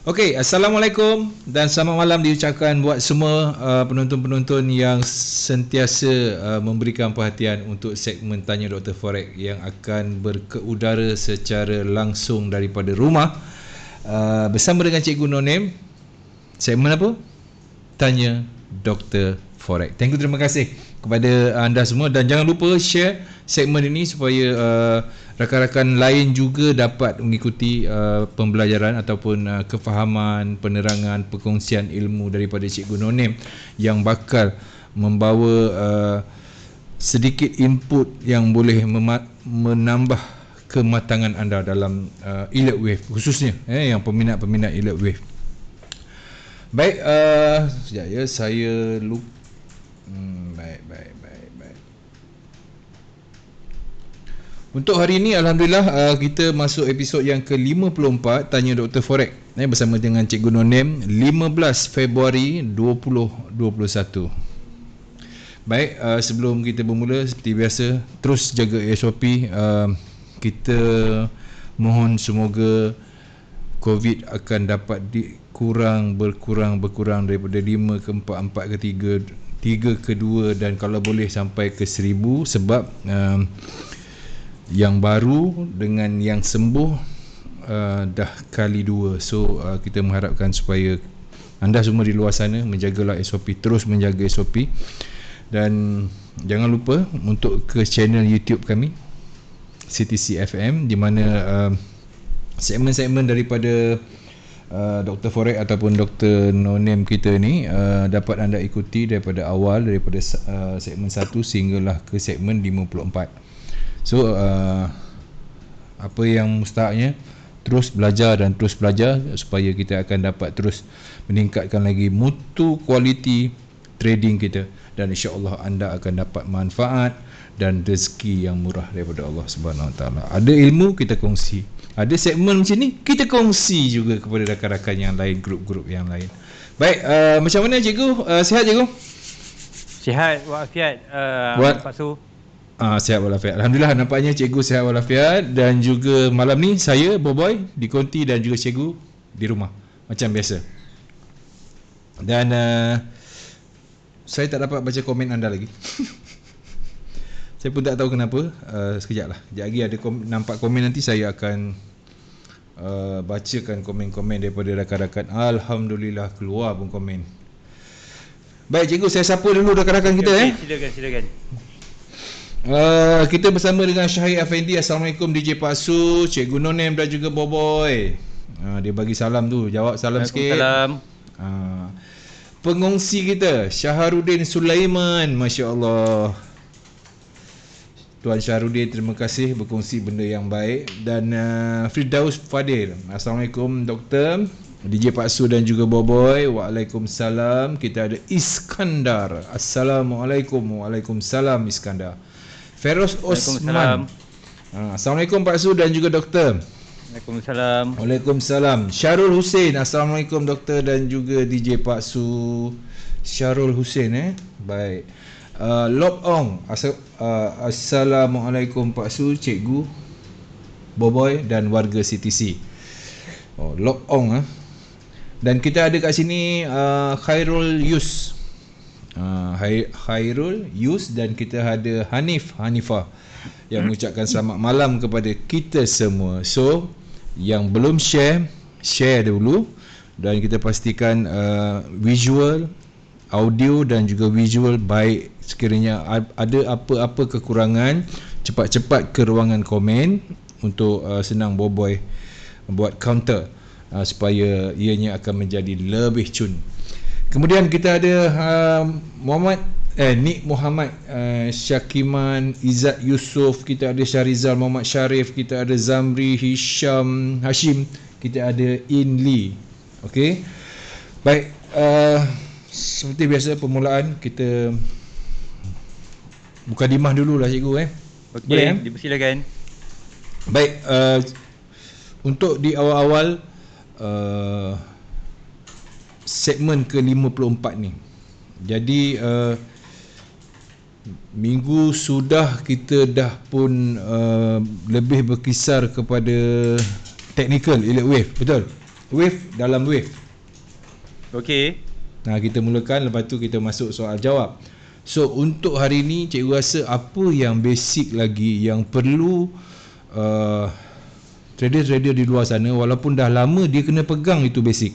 Okey, Assalamualaikum dan selamat malam diucapkan buat semua penonton-penonton yang sentiasa memberikan perhatian untuk segmen Tanya Dr. Forex yang akan berkeudara secara langsung daripada rumah bersama dengan Cikgu Nonem. Segmen apa? Tanya Dr. Forex. Thank you, terima kasih kepada anda semua dan jangan lupa share segmen ini supaya rakan-rakan lain juga dapat mengikuti pembelajaran ataupun kefahaman, penerangan, perkongsian ilmu daripada Cikgu Nonem yang bakal membawa sedikit input yang boleh menambah kematangan anda dalam elite wave khususnya yang peminat-peminat elite wave. Baik, sekejap ya, saya lupa. Baik. Untuk hari ini Alhamdulillah kita masuk episod yang ke-54 Tanya Dr. Forex bersama dengan Cikgu Nonem 15 Februari 2021. Baik, sebelum kita bermula seperti biasa terus jaga SOP. Kita mohon semoga COVID akan dapat berkurang daripada 5 ke 4, 4 ke 3 ke 2 dan kalau boleh sampai ke 1000 sebab yang baru dengan yang sembuh dah kali 2. So kita mengharapkan supaya anda semua di luar sana menjagalah SOP, terus menjaga SOP dan jangan lupa untuk ke channel YouTube kami CTC FM di mana segmen-segmen daripada Dr. Forex ataupun Dr. Nonem kita ni dapat anda ikuti daripada awal, daripada segmen 1 sehinggalah ke segmen 54. So apa yang mustahaknya terus belajar supaya kita akan dapat terus meningkatkan lagi mutu kualiti trading kita dan insya-Allah anda akan dapat manfaat dan rezeki yang murah daripada Allah Subhanahu Wa Taala. Ada ilmu kita kongsi, ada segmen macam ni kita kongsi juga kepada rakan-rakan yang lain, grup-grup yang lain. Baik, macam mana cikgu? Sihat cikgu? Sihat walafiat Pak Su. Sihat walafiat. Alhamdulillah, nampaknya cikgu sihat walafiat dan juga malam ni saya Boboy di konti dan juga cikgu di rumah macam biasa. Dan saya tak dapat baca komen anda lagi. Saya pun tak tahu kenapa. Sekejap lagi ada nampak komen nanti saya akan bacakan komen-komen daripada rakan-rakan. Alhamdulillah keluar pun komen. Baik cikgu, saya sapa dulu rakan-rakan kita. Silakan. Kita bersama dengan Syahid Afendi. Assalamualaikum DJ Pak Su, Cikgu Nonem dan juga Boboy. Dia bagi salam tu, jawab salam sikit. Waalaikumsalam. Pengongsi kita Syahrudin Sulaiman, masya-Allah. Tuan Syahrudin, terima kasih berkongsi benda yang baik. Dan Firdaus Fadil, Assalamualaikum Doktor DJ Pak Su dan juga Boboy. Waalaikumsalam. Kita ada Iskandar. Assalamualaikum. Waalaikumsalam Iskandar. Feroz Osman. Assalamualaikum Pak Su dan juga Doktor. Waalaikumsalam. Waalaikumsalam. Syarul Hussein. Assalamualaikum Doktor dan juga DJ Pak Su. Syarul Hussein Baik. Lob Ong. Assalamualaikum Pak Su, Cikgu, Boboy dan warga CTC. Lob Ong Dan kita ada kat sini Khairul Yus. Khairul Yus dan kita ada Hanifah yang mengucapkan selamat malam kepada kita semua. So yang belum share dulu dan kita pastikan visual, audio dan juga visual baik. Sekiranya ada apa-apa kekurangan, cepat-cepat ke ruangan komen untuk senang Boboy buat counter supaya ianya akan menjadi lebih cun. Kemudian kita ada Nik Muhammad, Syakiman, Izzat Yusof, kita ada Syarizal Muhammad Syarif, kita ada Zamri Hashim, kita ada Inli. Okey. Baik, seperti biasa permulaan kita buka dimah dululah cikgu Okey, dipersilakan. Baik, untuk di awal-awal segmen ke-54 ni. Jadi minggu sudah kita dah pun lebih berkisar kepada technical elite wave, betul? wave dalam wave. Okey. Nah, kita mulakan, lepas tu kita masuk soal jawab. So untuk hari ni cikgu rasa apa yang basic lagi yang perlu trader-trader di luar sana, walaupun dah lama, dia kena pegang itu basic.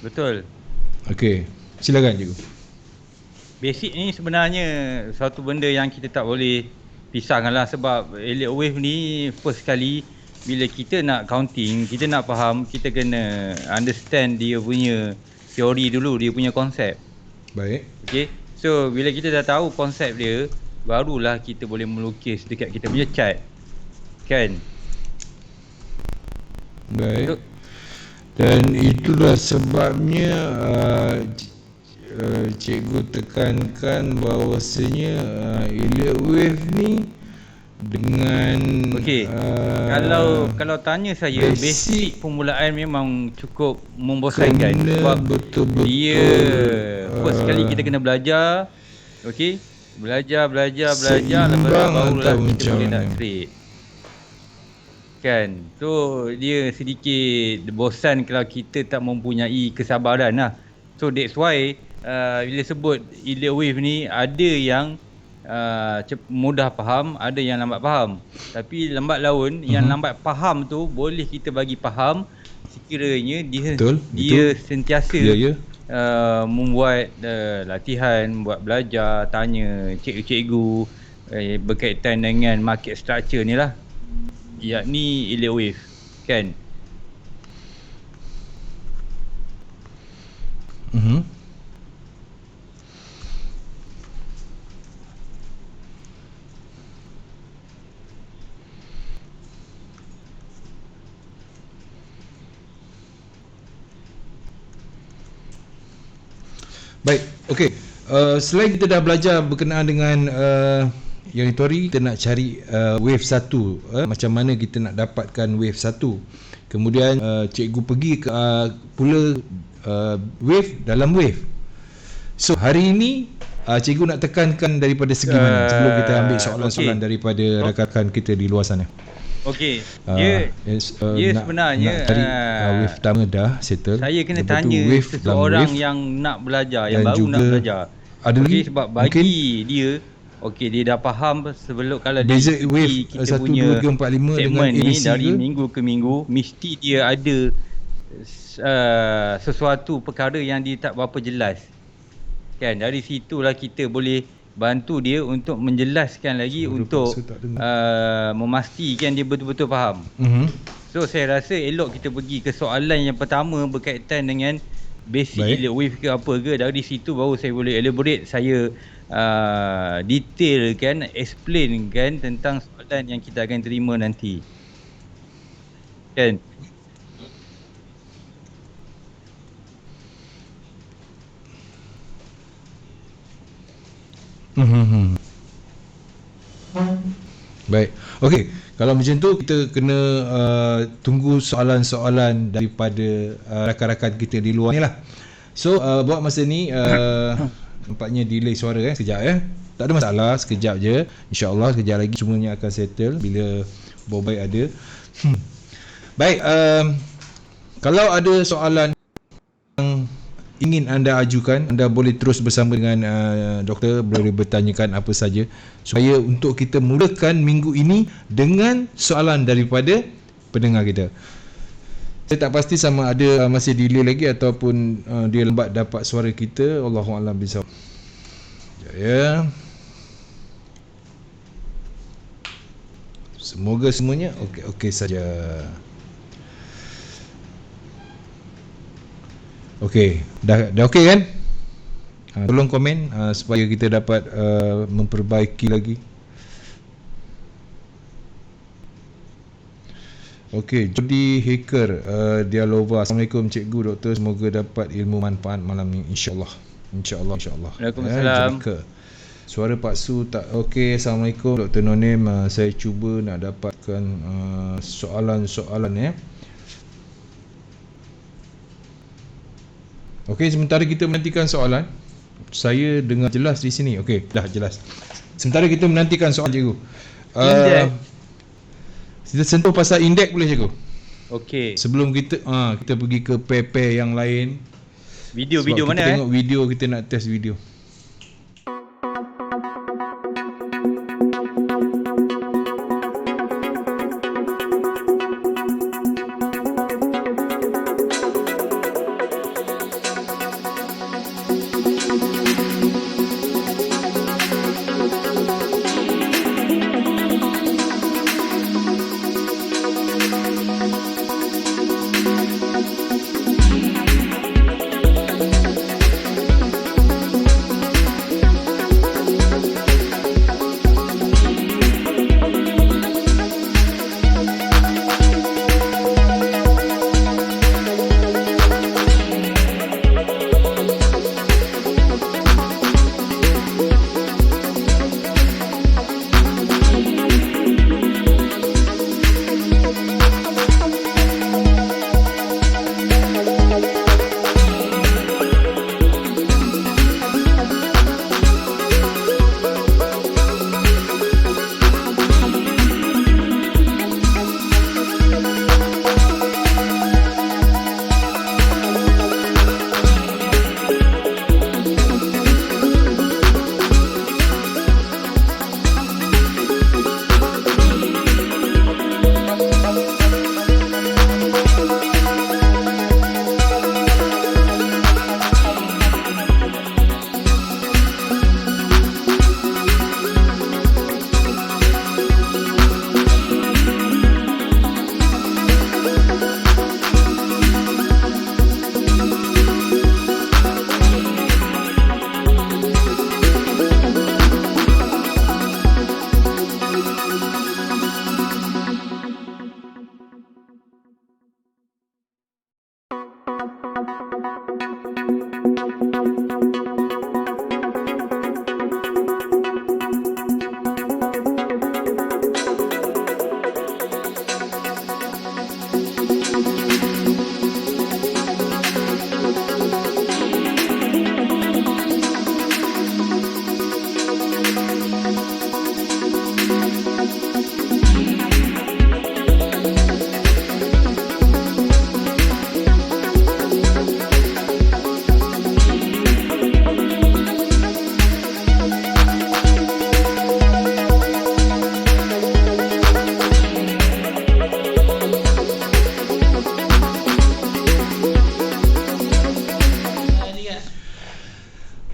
Betul. Okey, silakan cikgu. Basic ni sebenarnya satu benda yang kita tak boleh pisahkan lah, sebab elliott wave ni first kali bila kita nak counting, kita nak faham, kita kena understand dia punya teori dulu, dia punya konsep. Baik. Okey. So bila kita dah tahu konsep dia, barulah kita boleh melukis dekat kita punya chart. Kan? Baik. Dan itulah sebabnya cikgu tekankan bahawasanya elliott wave ni dengan okey. Kalau tanya saya, basic permulaan memang cukup membosankan, sebab betul-betul dia first sekali kita kena belajar. Okey, belajar lepas tu barulah kita boleh nak trade. Kan, so dia sedikit bosan kalau kita tak mempunyai kesabaran lah. So that's why bila sebut elliott wave ni, ada yang mudah faham, ada yang lambat faham. Tapi lambat laun, yang lambat faham tu boleh kita bagi faham sekiranya dia sentiasa membuat latihan, buat belajar, tanya cikgu-cikgu berkaitan dengan market structure ni lah, yakni elliott wave. Kan? Baik, okey. Selain kita dah belajar berkenaan dengan yang teori, kita nak cari wave 1, macam mana kita nak dapatkan wave 1. Kemudian cikgu pergi ke pula wave dalam wave. So hari ini cikgu nak tekankan daripada segi mana sebelum kita ambil soalan-soalan daripada rakan-rakan kita di luar sana. Okey, dia sebenarnya nak cari wave pertama dah settle. Saya kena tanya seseorang yang nak belajar, yang baru nak belajar. Ada lagi? Sebab bagi dia, okey, dia dah faham sebelum kalau dia wave kita 1, punya 2, 3, 4, 5 segmen dengan ni ABC dari minggu ke minggu, mesti dia ada sesuatu perkara yang dia tak berapa jelas. Kan, dari situlah kita boleh bantu dia untuk menjelaskan lagi, untuk memastikan dia betul-betul faham. So saya rasa elok kita pergi ke soalan yang pertama berkaitan dengan basic elliott wave ke apa ke. Dari situ baru saya boleh elaborate, saya detailkan, explainkan tentang soalan yang kita akan terima nanti. Kan? Baik. Okey, kalau macam tu kita kena tunggu soalan-soalan daripada rakan-rakan kita di luar ni lah. So buat masa ni nampaknya delay suara sekejap tak ada masalah, sekejap je. InsyaAllah sekejap lagi semuanya akan settle bila Bobai ada. Baik, kalau ada soalan yang ingin anda ajukan, anda boleh terus bersama dengan doktor, boleh bertanyakan apa saja, supaya untuk kita mulakan minggu ini dengan soalan daripada pendengar kita. Saya tak pasti sama ada masih delay lagi ataupun dia lambat dapat suara kita. Wallahualam bisawab. Ya. Semoga semuanya okey saja. Okey, dah okey kan? Tolong komen supaya kita dapat memperbaiki lagi. Okey, Jody Hacker Dialova. Assalamualaikum cikgu, doktor, semoga dapat ilmu manfaat malam ni, insya-Allah. Waalaikumsalam. Suara Pak Su tak okey. Assalamualaikum Dr. Nonim, saya cuba nak dapatkan soalan-soalan Okey, sementara kita menantikan soalan, saya dengar jelas di sini. Okey, dah jelas. Sementara kita menantikan soalan cikgu. Kita sentuh pasal indeks boleh cikgu? Okey. Sebelum kita kita pergi ke pair-pair yang lain. Video mana kita tengok video, kita nak test video.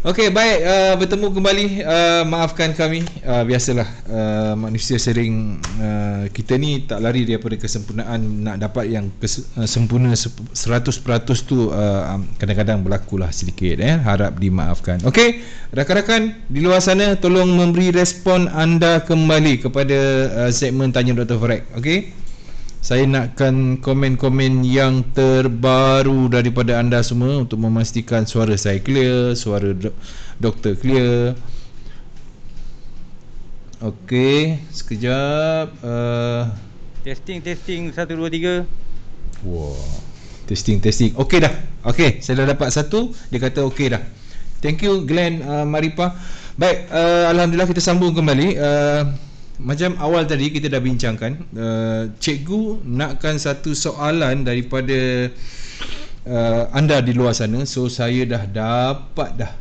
Okey, baik, bertemu kembali. Maafkan kami, biasalah, manusia sering, kita ni tak lari daripada kesempurnaan. Nak dapat yang sempurna 100% tu kadang-kadang berlakulah sedikit, harap dimaafkan. Okey, rakan-rakan di luar sana, tolong memberi respon anda kembali kepada segmen Tanya Dr. Farek. Okey, saya nakkan komen-komen yang terbaru daripada anda semua untuk memastikan suara saya clear, suara doktor clear. Okey, sekejap. Testing 1 2 3. Wow. Testing. Okey dah. Okey, saya dah dapat satu. Dia kata okey dah. Thank you Glenn Maripa. Baik, alhamdulillah kita sambung kembali. Macam awal tadi kita dah bincangkan, cikgu nakkan satu soalan daripada anda di luar sana. So saya dah dapat dah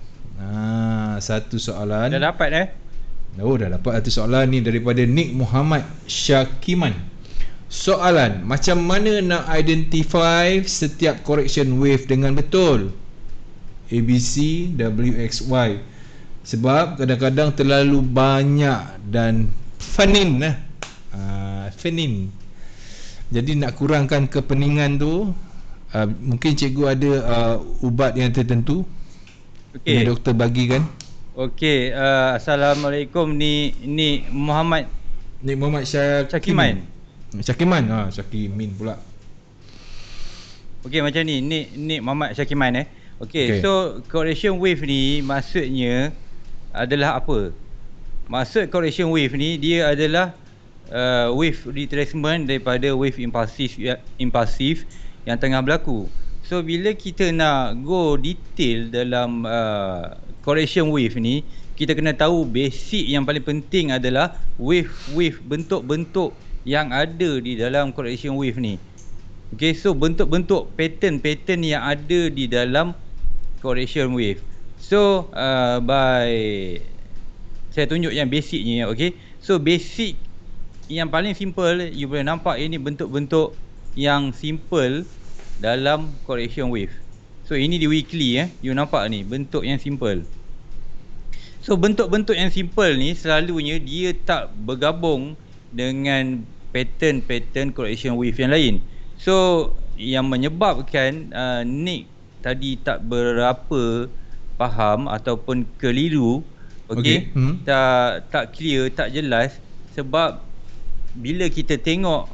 satu soalan. Dah dapat dah dapat satu soalan ni daripada Nick Muhammad Syakiman. Soalan, macam mana nak identify setiap correction wave dengan betul? ABC, WXY. Sebab kadang-kadang terlalu banyak dan fanin fanin. Jadi nak kurangkan kepeningan tu, mungkin cikgu ada ubat yang tertentu. Okey, doktor bagikan. Okey, assalamualaikum ni Muhammad Syakiman. Syakimin pula. Okey, macam ni Muhammad Syakiman Okey, so correction wave ni maksudnya adalah apa? Maksud correction wave ni dia adalah wave retracement daripada wave impulsif yang tengah berlaku. So bila kita nak go detail dalam correction wave ni, kita kena tahu basic yang paling penting adalah wave bentuk-bentuk yang ada di dalam correction wave ni. Okay, so bentuk-bentuk pattern yang ada di dalam correction wave. So saya tunjuk yang basicnya, okay. So basic yang paling simple, you boleh nampak ini bentuk-bentuk yang simple dalam correction wave. So ini di weekly you nampak ni bentuk yang simple. So bentuk-bentuk yang simple ni selalunya dia tak bergabung dengan pattern correction wave yang lain. So yang menyebabkan Nick tadi tak berapa faham ataupun keliru, okay. Tak clear, tak jelas, sebab bila kita tengok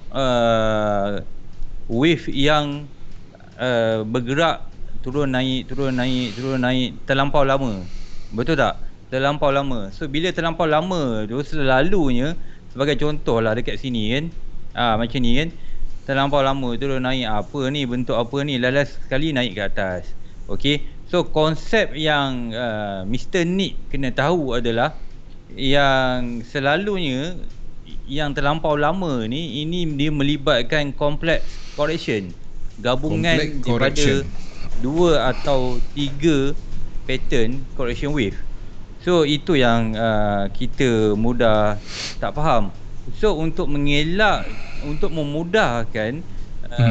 wave yang bergerak turun naik terlampau lama, betul tak? Terlampau lama. So bila terlampau lama tu selalunya, sebagai contoh lah dekat sini kan, macam ni kan, terlampau lama turun naik, apa ni, bentuk apa ni, last sekali naik ke atas. Okay, so konsep yang Mr. Nick kena tahu adalah yang selalunya yang terlampau lama ni, ini dia melibatkan complex correction, gabungan daripada 2 atau 3 pattern correction wave. So itu yang kita mudah tak faham. So untuk mengelak, untuk memudahkan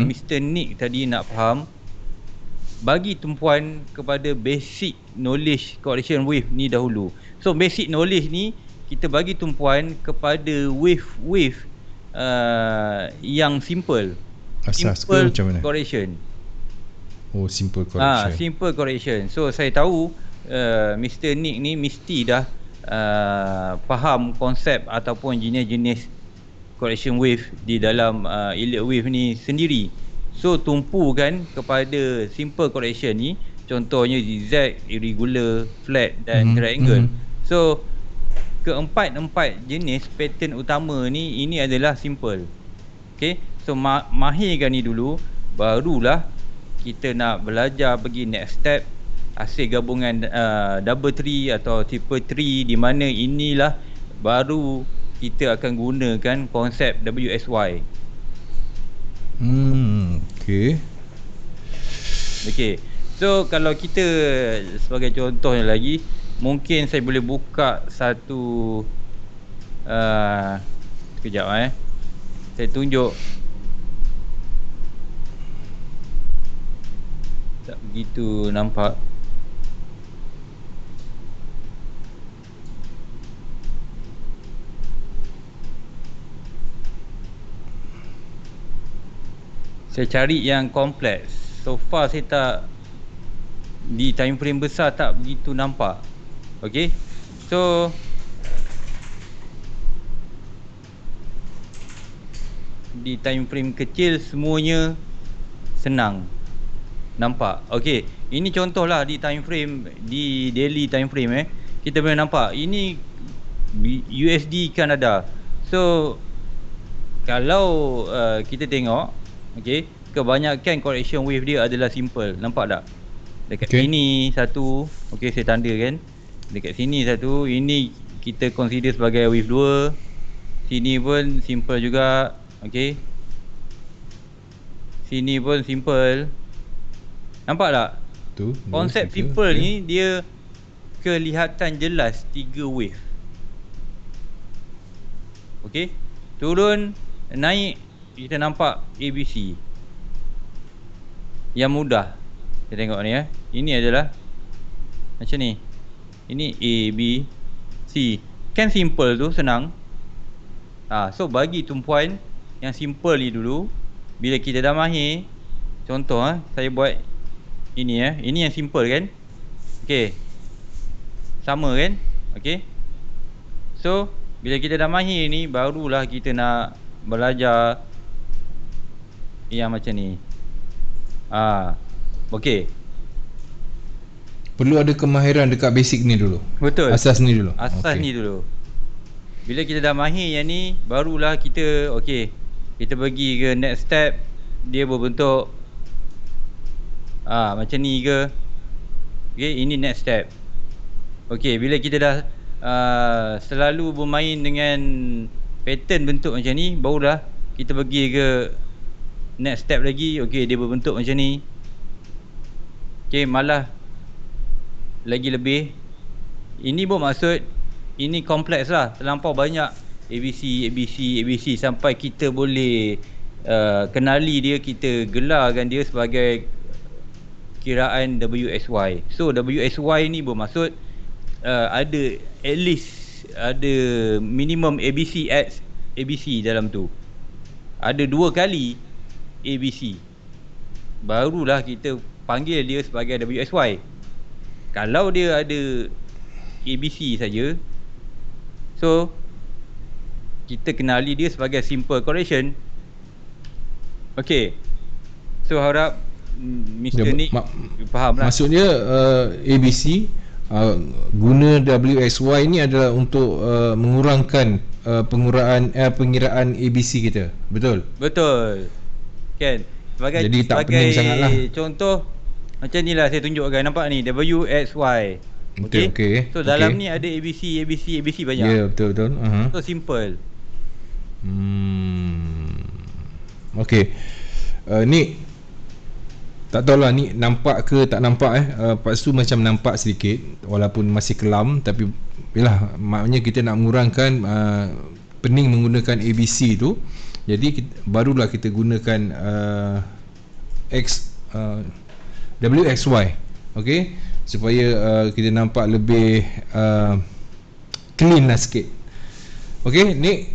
Mr. Nick tadi nak faham, bagi tumpuan kepada basic knowledge correction wave ni dahulu. So basic knowledge ni kita bagi tumpuan kepada wave yang simple. Asas simple ke macam mana? Correction. Oh, simple correction. Simple correction. So saya tahu Mr. Nick ni mesti dah faham konsep ataupun jenis-jenis correction wave di dalam elliott wave ni sendiri. So tumpukan kepada simple correction ni, contohnya zigzag, irregular, flat dan triangle. So keempat jenis pattern utama ni, ini adalah simple. Okay, so mahirkan ni dulu, barulah kita nak belajar pergi next step, hasil gabungan double tree atau triple tree, di mana inilah baru kita akan gunakan konsep WSY. Okay. So kalau kita sebagai contohnya lagi, mungkin saya boleh buka satu sekejap saya tunjuk. Tak begitu nampak. Saya cari yang kompleks. So far saya tak, di time frame besar tak begitu nampak. Okay, so di time frame kecil semuanya senang nampak. Okay, ini contohlah di time frame, di daily time frame kita boleh nampak ini USD Kanada. So kalau kita tengok, okay, kebanyakan correction wave dia adalah simple. Nampak tak? Dekat sini satu, okay, saya tanda kan. Dekat sini satu, ini kita consider sebagai wave 2. Sini pun simple juga, okay. Sini pun simple. Nampak tak? Konsep simple ni dia kelihatan jelas 3 wave. Okay, turun, naik, kita nampak ABC. Yang mudah kita tengok ni ini adalah macam ni. Ini A, B, C. Kan simple tu, senang. So bagi tumpuan yang simple ni dulu. Bila kita dah mahir, contoh saya buat ini ini yang simple kan. Okay, sama kan. Okay, so bila kita dah mahir ni, barulah kita nak belajar yang macam ni. Okay, perlu ada kemahiran dekat basic ni dulu. Betul. Asas ni dulu. Ni dulu. Bila kita dah mahir yang ni, barulah kita kita pergi ke next step. Dia berbentuk macam ni ke. Okay, ini next step. Okay, bila kita dah selalu bermain dengan pattern bentuk macam ni, barulah kita pergi ke next step lagi, okay, dia berbentuk macam ni. Okay, malah lagi lebih. Ini bermaksud ini kompleks lah, terlampau banyak ABC sampai kita boleh kenali dia, kita gelarkan dia sebagai kiraan WSY. So WSY ni bermaksud ada at least ada minimum ABC X ABC dalam tu. Ada 2 kali ABC, barulah kita panggil dia sebagai WSY. Kalau dia ada ABC saja, so kita kenali dia sebagai simple correlation. Okay, so harap Mr. Nick faham lah. Maksudnya ABC guna WSY ni adalah untuk mengurangkan pengiraan ABC kita. Betul? Betul. Kan? Jadi tak pening sangatlah. Contoh macam ni lah saya tunjukkan. Nampak ni WXY. Betul, okay. So dalam ni ada ABC banyak. Ya, yeah, betul. So simple. Okay. Ni tak tahulah ni nampak ke tak nampak Lepas tu macam nampak sedikit walaupun masih kelam, tapi yalah, maknanya kita nak mengurangkan pening menggunakan ABC tu. Jadi barulah kita gunakan WXY. Okay, supaya kita nampak lebih clean lah sikit. Okay, ni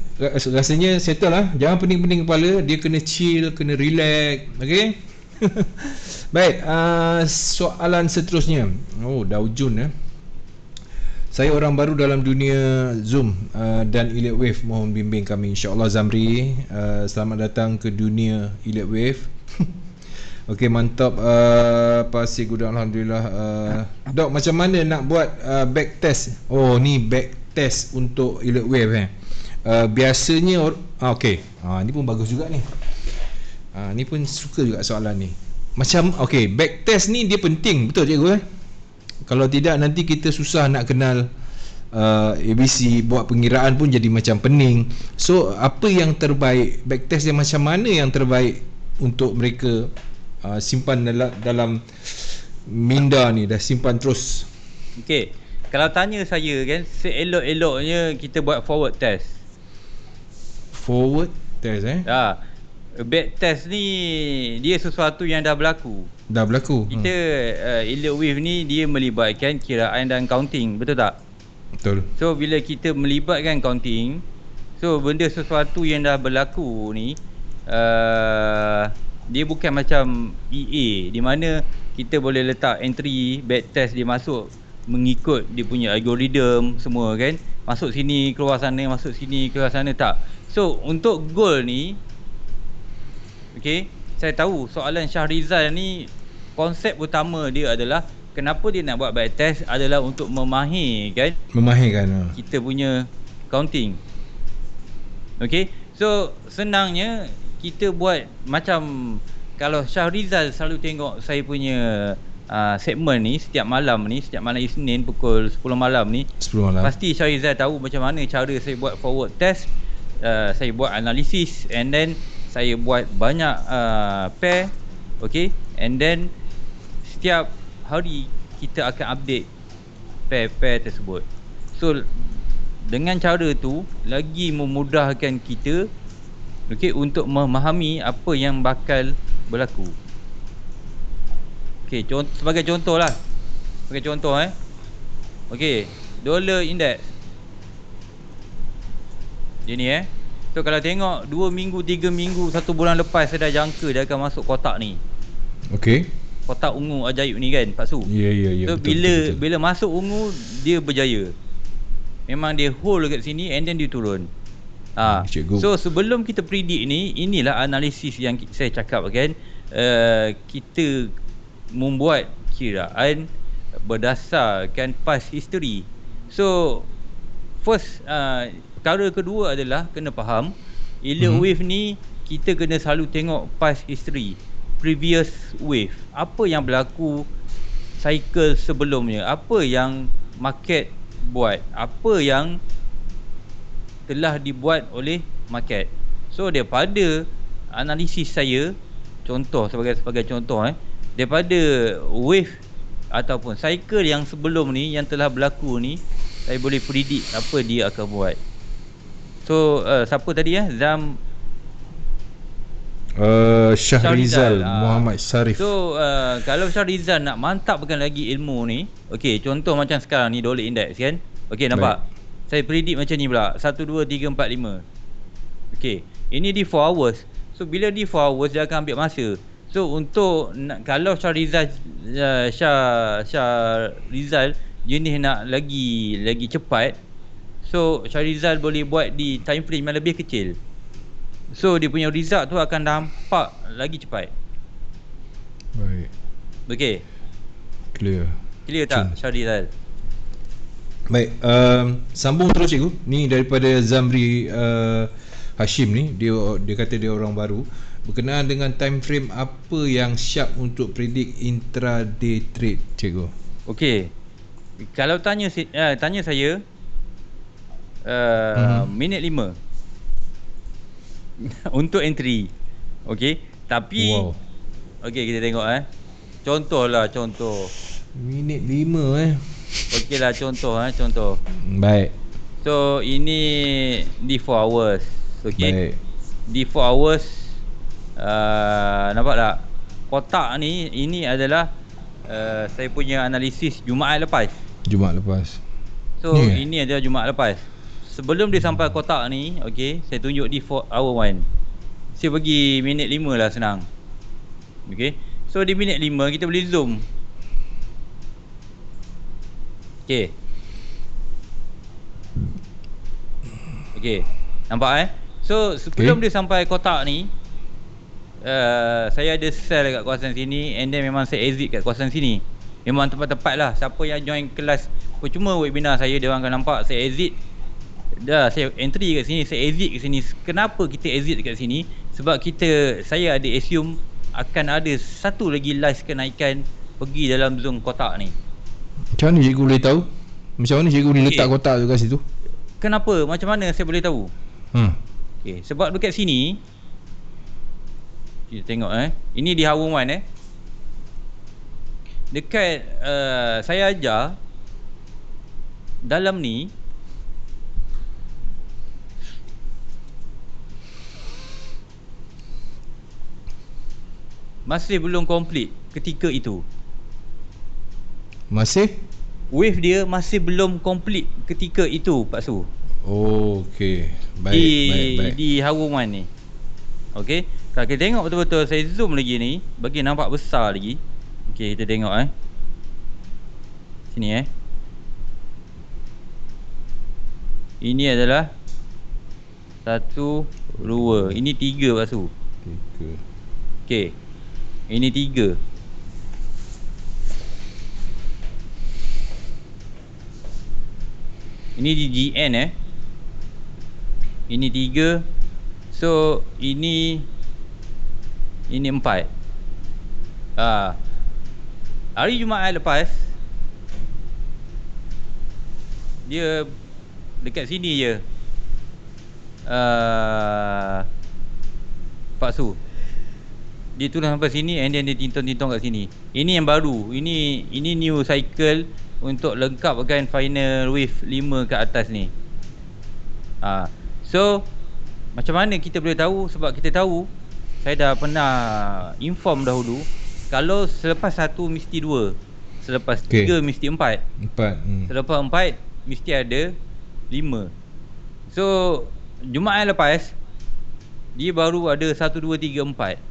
rasanya settle lah. Jangan pening-pening kepala. Dia kena chill, kena relax. Okay. Baik, soalan seterusnya. Oh, dah hujung. Saya orang baru dalam dunia Zoom dan Elite Wave. Mohon bimbing kami, insyaAllah. Zamri, selamat datang ke dunia Elite Wave. Okey, mantap. Pasir Gudang, Alhamdulillah. Dok, macam mana nak buat back test? Oh, ni back test untuk Elite Wave biasanya okey. Ni pun bagus juga ni. Ni pun suka juga soalan ni. Macam okey, back test ni dia penting, betul cikgu Kalau tidak nanti kita susah nak kenal ABC, buat pengiraan pun jadi macam pening. So apa yang terbaik, back test yang macam mana yang terbaik untuk mereka simpan dalam minda ni, dah simpan terus. Okey, kalau tanya saya kan, seelok-eloknya kita buat forward test. Forward test back test ni dia sesuatu yang dah berlaku. Kita Elite Wave ni dia melibatkan kiraan dan counting, betul tak? Betul. So bila kita melibatkan counting, so benda sesuatu yang dah berlaku ni dia bukan macam EA di mana kita boleh letak entry back test dia masuk mengikut dia punya algoritma semua kan. Masuk sini, keluar sana, masuk sini, keluar sana, tak. So untuk goal ni, okay, saya tahu soalan Syahrizal ni konsep utama dia adalah kenapa dia nak buat back test adalah untuk memahirkan kita punya counting. Okay, so senangnya kita buat macam kalau Syahrizal selalu tengok saya punya segmen ni setiap malam Isnin pukul 10 malam ni, pasti Syahrizal tahu macam mana cara saya buat forward test. Saya buat analisis and then saya buat banyak pair, okay, and then setiap hari kita akan update pair tersebut. So dengan cara tu lagi memudahkan kita, okay, untuk memahami apa yang bakal berlaku. Okay, sebagai contoh lah, okay, dollar index dia ni so kalau tengok 2 minggu, 3 minggu, 1 bulan lepas saya dah jangka dia akan masuk kotak ni. Okay, kotak ungu ajaib ni kan, Pak Su. Ya, so betul. Bila masuk ungu dia berjaya. Memang dia hold kat sini and then dia turun. So sebelum kita predict ni, inilah analisis yang saya cakap kan. Kita membuat kiraan berdasarkan past history. So first, perkara kedua adalah kena faham Elite Wave ni kita kena selalu tengok past history, previous wave. Apa yang berlaku cycle sebelumnya, apa yang market buat, apa yang telah dibuat oleh market. So daripada analisis saya, contoh, sebagai contoh daripada wave ataupun cycle yang sebelum ni, yang telah berlaku ni, saya boleh predict apa dia akan buat. So siapa tadi Syahrizal Muhammad Sarif. So kalau Syahrizal nak mantapkan lagi ilmu ni, okey, contoh macam sekarang ni dollar index kan. Okey, nampak? Baik. Saya predict macam ni pula, 1 2 3 4 5. Okey, ini di 4 hours. So bila di 4 hours dia akan ambil masa. So untuk kalau Syahrizal jenis nak lagi cepat, so Syahrizal boleh buat di time frame yang lebih kecil. So dia punya result tu akan nampak lagi cepat. Baik. Okey. Clear tak Syahrizal? Baik, sambung terus cikgu. Ni daripada Zamri Hashim ni, dia kata dia orang baru. Berkenaan dengan time frame apa yang sharp untuk predict intraday trade, cikgu? Okey. Kalau tanya saya minit 5 untuk entry. Okey, tapi okey, kita tengok contoh. Minit 5 Okey lah, contoh. Baik. So ini di 4 hours. Okey. Baik. Di 4 hours nampak tak? Kotak ni, ini adalah saya punya analisis Jumaat lepas. So ini adalah Jumaat lepas. Sebelum dia sampai kotak ni, okey, saya tunjuk di 4 hour 1. Saya bagi minit 5 lah, senang. Okey. So di minit 5 kita boleh zoom. Okey. Nampak So sebelum dia sampai kotak ni, saya ada sell kat kawasan sini, and then memang saya exit kat kawasan sini. Memang tepat-tepat lah. Siapa yang join kelas percuma webinar saya, dia orang akan nampak saya exit. Saya entry kat sini, saya exit kat sini. Kenapa kita exit kat sini? Sebab saya ada assume akan ada satu lagi last kenaikan pergi dalam zone kotak ni. Macam mana cikgu boleh tahu? Macam mana cikgu boleh letak kotak tu kat situ? Kenapa? Macam mana saya boleh tahu? Okay, sebab dekat sini kita tengok ini di hour 1 dekat saya ajar dalam ni masih belum complete ketika itu. Wave dia masih belum complete ketika itu, Pak Su. Oh, okey. Baik. Di hour 1 ni. Okey. Kalau kita tengok betul-betul, saya zoom lagi ni, bagi nampak besar lagi. Okey, kita tengok sini ini adalah 1 2. Ini 3, Pak Su. 3. Okey. Ini 3. Ini di GN Ini 3. So ini 4. Hari Jumaat lepas dia dekat sini je, Pak Su. Dia turun sampai sini, and then dia tintong-tintong kat sini. Ini yang baru. Ini new cycle untuk lengkapkan final wave 5 ke atas ni. So macam mana kita boleh tahu? Sebab kita tahu, saya dah pernah inform dahulu, kalau selepas 1 mesti 2, selepas 3 mesti 4. Selepas 4 mesti ada 5. So Jumaat lepas dia baru ada 1 2 3 4.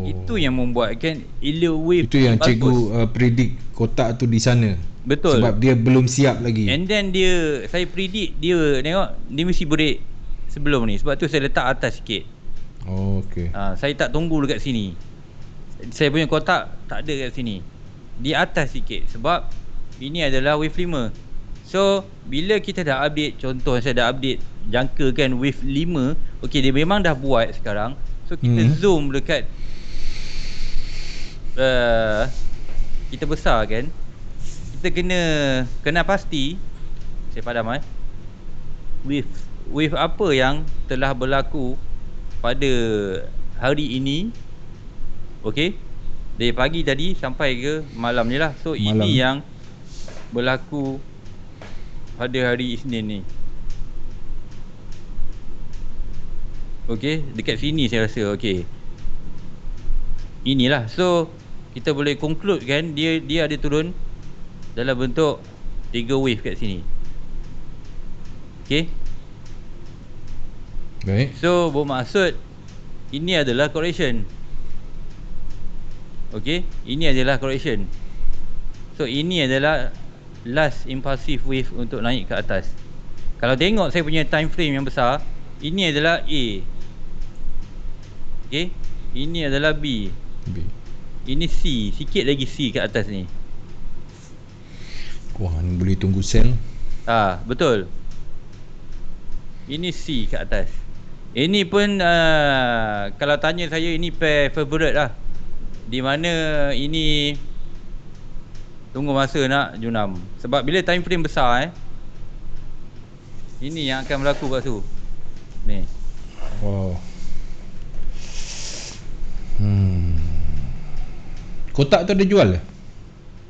Itu yang membuatkan elo wave. Itu yang cikgu predict kotak tu di sana. Betul. Sebab dia belum siap lagi. And then saya predict dia, tengok, dia mesti break sebelum ni. Sebab tu saya letak atas sikit. Oh, okey. Saya tak tunggu dekat sini. Saya punya kotak tak ada kat sini, di atas sikit. Sebab ini adalah wave 5. So bila kita dah update, contoh saya dah update jangkakan wave 5. Okey, dia memang dah buat sekarang. So kita zoom dekat kita besar kan, kita kena pasti. Saya padam wave apa yang telah berlaku pada hari ini, okey, dari pagi tadi sampai ke malam ni lah. So Malam. ini yang berlaku pada hari Isnin ni. Okey, dekat sini saya rasa. Okey, inilah. So kita boleh conclude kan, dia ada turun dalam bentuk 3 wave kat sini. Okey, Baik. so bermaksud ini adalah correction. Okey, ini adalah correction. So ini adalah last impulsive wave untuk naik ke atas. Kalau tengok saya punya time frame yang besar, ini adalah A. Okey, ini adalah B. B. Ini C, sikit lagi C kat atas ni. Wah, ni boleh tunggu sell. Betul. Ini C kat atas. Ini pun kalau tanya saya, ini pair favorite lah. Di mana ini tunggu masa nak junam. Sebab bila time frame besar ini yang akan berlaku kat tu. Ni. Wow. Kotak tu ada jual ke?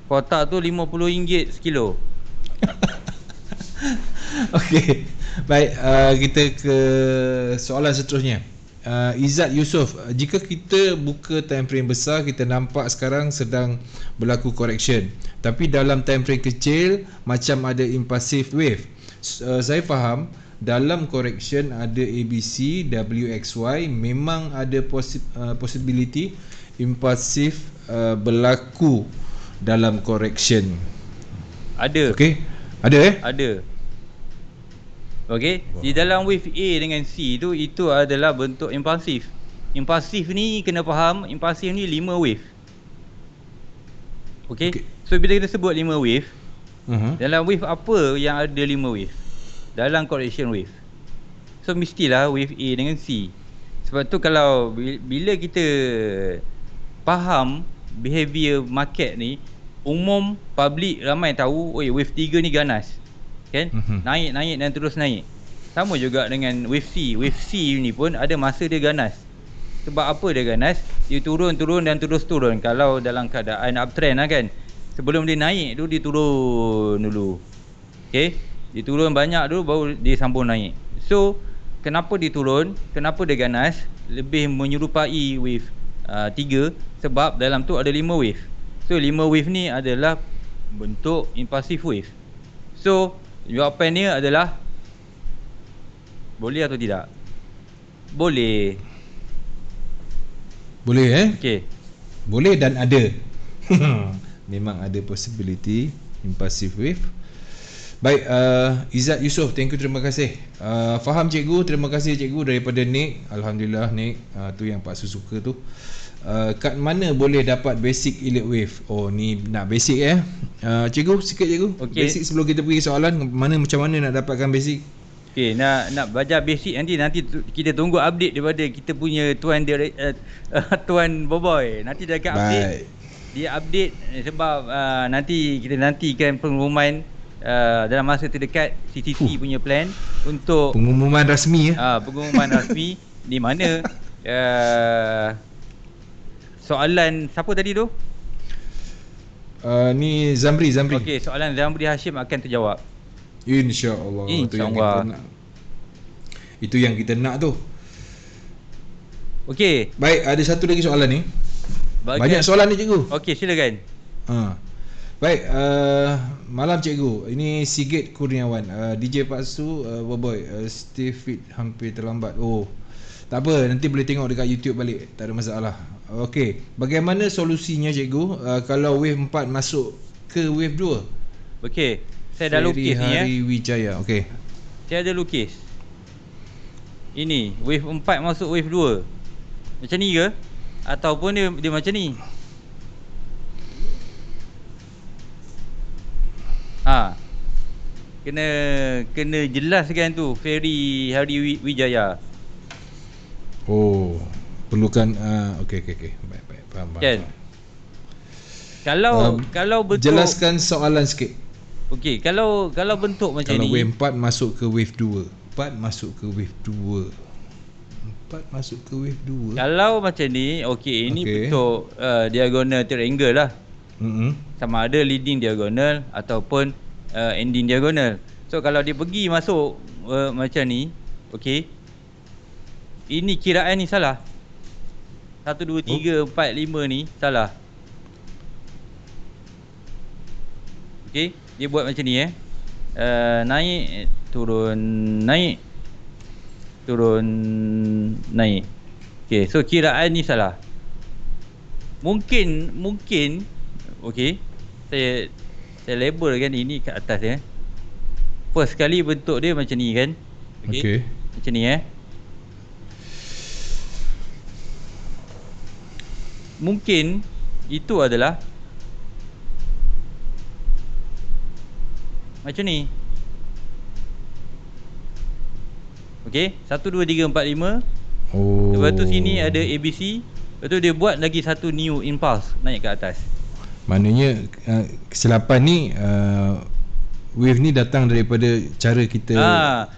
Kotak tu RM50 sekilo. Okey. Baik, kita ke soalan seterusnya. Izzat Yusof, jika kita buka time frame besar, kita nampak sekarang sedang berlaku correction, tapi dalam time frame kecil macam ada impulsive wave. Saya faham dalam correction ada ABC, WXY, memang ada possibility impulsive berlaku dalam correction. Ada. Okey. Ada Ada. Okey, di dalam wave A dengan C tu, itu adalah bentuk impulsif. Impulsif ni kena faham, impulsif ni 5 wave. Okey. So bila kita sebut 5 wave, dalam wave apa yang ada 5 wave? Dalam correction wave. So mestilah wave A dengan C. Sebab tu kalau bila kita faham behavior market ni, umum public ramai tahu, oi wave 3 ni ganas. Kan? Naik dan terus naik. Sama juga dengan wave C. Wave C ni pun ada masa dia ganas. Sebab apa dia ganas? Dia turun dan terus turun. Kalau dalam keadaan uptrend lah kan, sebelum dia naik tu dia turun dulu. Okay, dia turun banyak dulu baru dia sambung naik. So kenapa dia turun, kenapa dia ganas, lebih menyerupai wave 3, sebab dalam tu ada 5 wave. So 5 wave ni adalah bentuk impulsive wave. So jawapan dia adalah boleh atau tidak? Boleh. Boleh Okey. Boleh dan ada. Memang ada possibility impulsive wave. Baik, Izzat Yusof, thank you, terima kasih. Faham cikgu, terima kasih cikgu. Daripada Nick, alhamdulillah Nick, tu yang Pak Su suka tu. Kat mana boleh dapat basic elite wave? Oh, ni nak basic cikgu, sikit cikgu. Okay. Basic sebelum kita pergi soalan, macam mana nak dapatkan basic? Okey, nak belajar basic nanti kita tunggu update daripada kita punya tuan tuan Boboy. Nanti dia akan update. Dia update sebab nanti kita nantikan pengumuman dalam masa terdekat. CCC punya plan untuk pengumuman rasmi pengumuman rasmi di mana soalan siapa tadi tu? Ni Zamri. Okey, soalan Zamri Hashim akan terjawab. InsyaAllah. InsyaAllah. Itu yang kita nak tu. Okey. Baik, ada satu lagi soalan ni. Banyak soalan ni cikgu. Okey, silakan. Baik, malam cikgu. Ini Sigit Kurniawan. DJ Pak Su, Boboy, stay fit, hampir terlambat. Oh, tak apa, nanti boleh tengok dekat YouTube balik, tak ada masalah. Okey, bagaimana solusinya cikgu kalau wave 4 masuk ke wave 2? Okey, saya dah lukis ni Hari Wijaya. Okey. Saya ada lukis. Ini wave 4 masuk wave 2. Macam ni ke? Ataupun dia macam ni? Kena jelaskan tu Ferry Hari Wijaya. Oh, perlukan okey. Baik, faham. Kan? Kalau bentuk, jelaskan soalan sikit. Okey, kalau bentuk macam kalau ni. Kalau wave 4 masuk ke wave 2. 4 masuk ke wave 2. 4 4 masuk ke wave 2. Kalau macam ni, okey, ini Okey. bentuk diagonal triangle lah. Sama ada leading diagonal ataupun ending diagonal. So kalau dia pergi masuk macam ni, okey, ini kiraan ni salah. 1, 2, 3, 4, 5 ni salah. Okey, dia buat macam ni naik, turun, naik, turun, naik. Okey, so kiraan ni salah. Mungkin okey, saya labelkan ini kat atas First kali bentuk dia macam ni kan. Okey. Macam ni Mungkin itu adalah macam ni. Okey, 1 2 3 4 5. Lepas tu sini ada ABC. Lepas tu dia buat lagi satu new impulse naik ke atas. Maknanya kesilapan ni wave ni datang daripada cara kita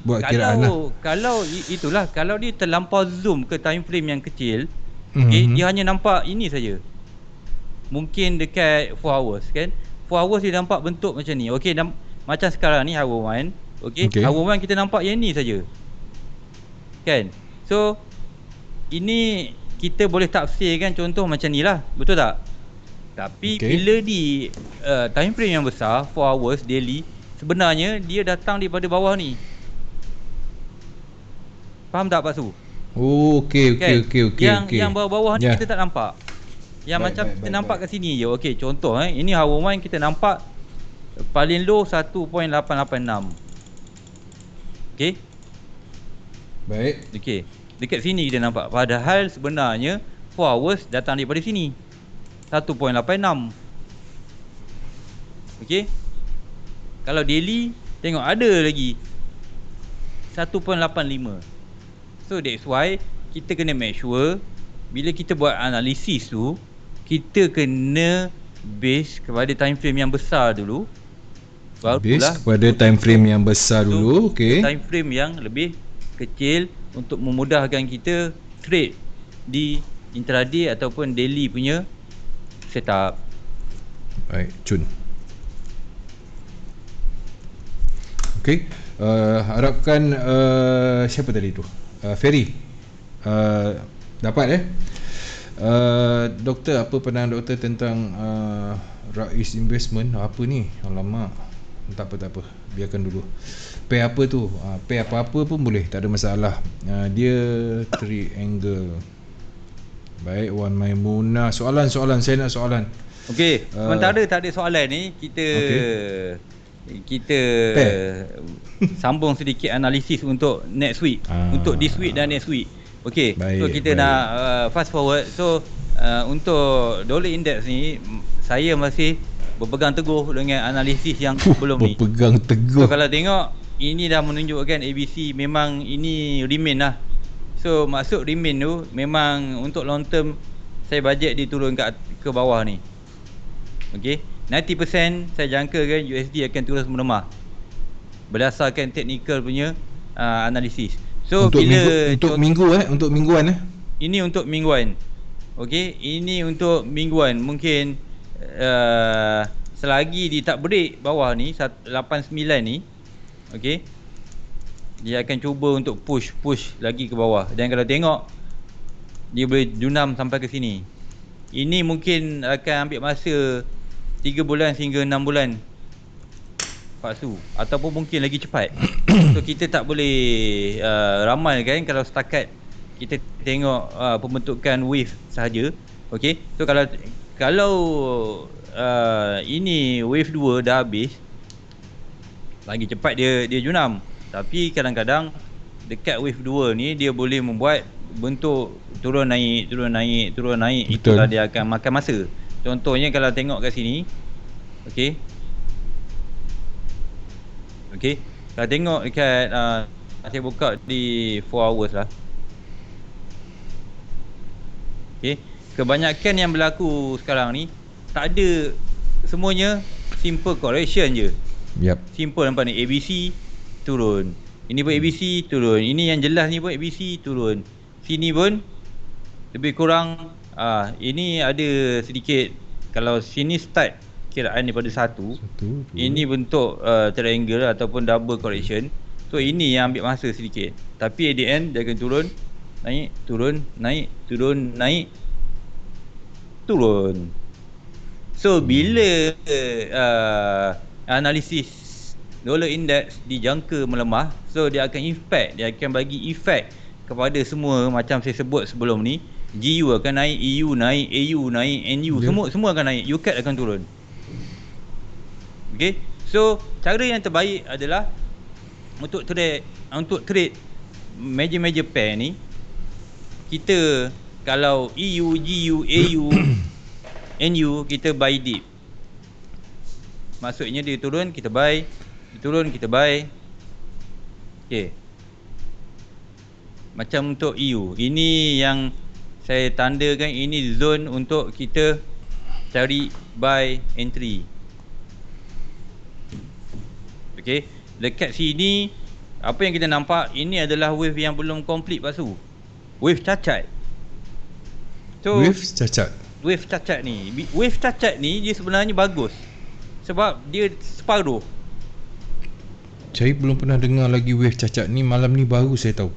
buat kiraan lah. Kalau itulah, kalau dia terlampau zoom ke time frame yang kecil, okey, dia hanya nampak ini saja. Mungkin dekat 4 hours kan. 4 hours dia nampak bentuk macam ni. Okey, macam sekarang ni hour 1. Okey, hour 1 kita nampak yang ni saja. Kan? So ini kita boleh tafsirkan contoh macam ni lah. Betul tak? Tapi bila di time frame yang besar, 4 hours daily, sebenarnya dia datang daripada bawah ni. Faham tak Pak Su? Okey. Yang bawah-bawah ni kita tak nampak. Yang macam kita nampak kat sini je. Okey, contoh ini hour 1 kita nampak paling low 1.886. Okey. Baik. Okey. Dekat sini kita nampak. Padahal sebenarnya 4 hours datang daripada sini. 1.86. Okey. Kalau daily tengok ada lagi 1.85. So that's why kita kena make sure bila kita buat analisis tu, kita kena base kepada time frame yang besar dulu. Base kepada time frame yang besar dulu. Okey. Time frame yang lebih kecil untuk memudahkan kita trade di intraday ataupun daily punya setup. Baik, Cun. Okey, harapkan siapa tadi tu? Ferry. Dapat doktor, apa pandangan doktor tentang Rais Investment? Apa ni? Alamak. Tak apa. Biarkan dulu. Pair apa tu? Pair apa-apa pun boleh, tak ada masalah. Dia triangle. Baik, Wan Maimunah. Soalan, saya nak soalan. Okey, sementara tak ada soalan ni, kita sambung sedikit analisis untuk next week, untuk this week dan next week. Okey, so kita nak fast forward. So untuk dollar index ni, saya masih berpegang teguh dengan analisis yang sebelum ni. Berpegang teguh. So kalau tengok, ini dah menunjukkan ABC memang ini remain lah. So maksud remain tu memang untuk long term saya bajet dia turun ke bawah ni. Okey, 90% saya jangkakan USD akan terus melemah berdasarkan technical punya analisis. So untuk bila untuk mingguan ini untuk mingguan. Okey, ini untuk mingguan. Mungkin selagi dia tak break bawah ni 89 ni, okey, dia akan cuba untuk push lagi ke bawah. Dan kalau tengok, dia boleh junam sampai ke sini. Ini mungkin akan ambil masa 3 bulan sehingga 6 bulan Pak Su, ataupun mungkin lagi cepat. So kita tak boleh ramalkan kalau setakat kita tengok pembentukan wave sahaja. Okey, so kalau ini wave 2 dah habis, lagi cepat dia junam. Tapi kadang-kadang dekat wave 2 ni dia boleh membuat bentuk turun naik. Betul. Itulah dia akan makan masa. Contohnya kalau tengok kat sini, okey, kalau tengok dekat saya buka di 4 hours lah. Okey, kebanyakan yang berlaku sekarang ni tak ada, semuanya simple correction je. Simple nampak ni, ABC turun, ini pun ABC turun, ini yang jelas ni pun ABC turun. sini pun lebih kurang ini ada sedikit. Kalau sini start kiraan daripada 1, ini bentuk triangle ataupun double correction. So ini yang ambil masa sedikit. Tapi at the end dia akan turun, naik, turun, naik, turun, naik, turun. So bila analisis dollar index dijangka melemah, so dia akan bagi efek kepada semua macam saya sebut sebelum ni. GU akan naik, EU naik, AU naik, NU semua akan naik, UCAD akan turun. Okay, so cara yang terbaik adalah untuk trade major pair ni, kita kalau EU, GU, AU, NU, kita buy dip. Maksudnya dia turun kita buy, dia turun kita buy. Okay, macam untuk EU, ini yang saya tandakan, ini zone untuk kita cari buy entry. Okay, dekat sini apa yang kita nampak, ini adalah wave yang belum complete pasu. Wave cacat. So wave cacat ni dia sebenarnya bagus sebab dia separuh. Saya belum pernah dengar lagi wave cacat ni, malam ni baru saya tahu.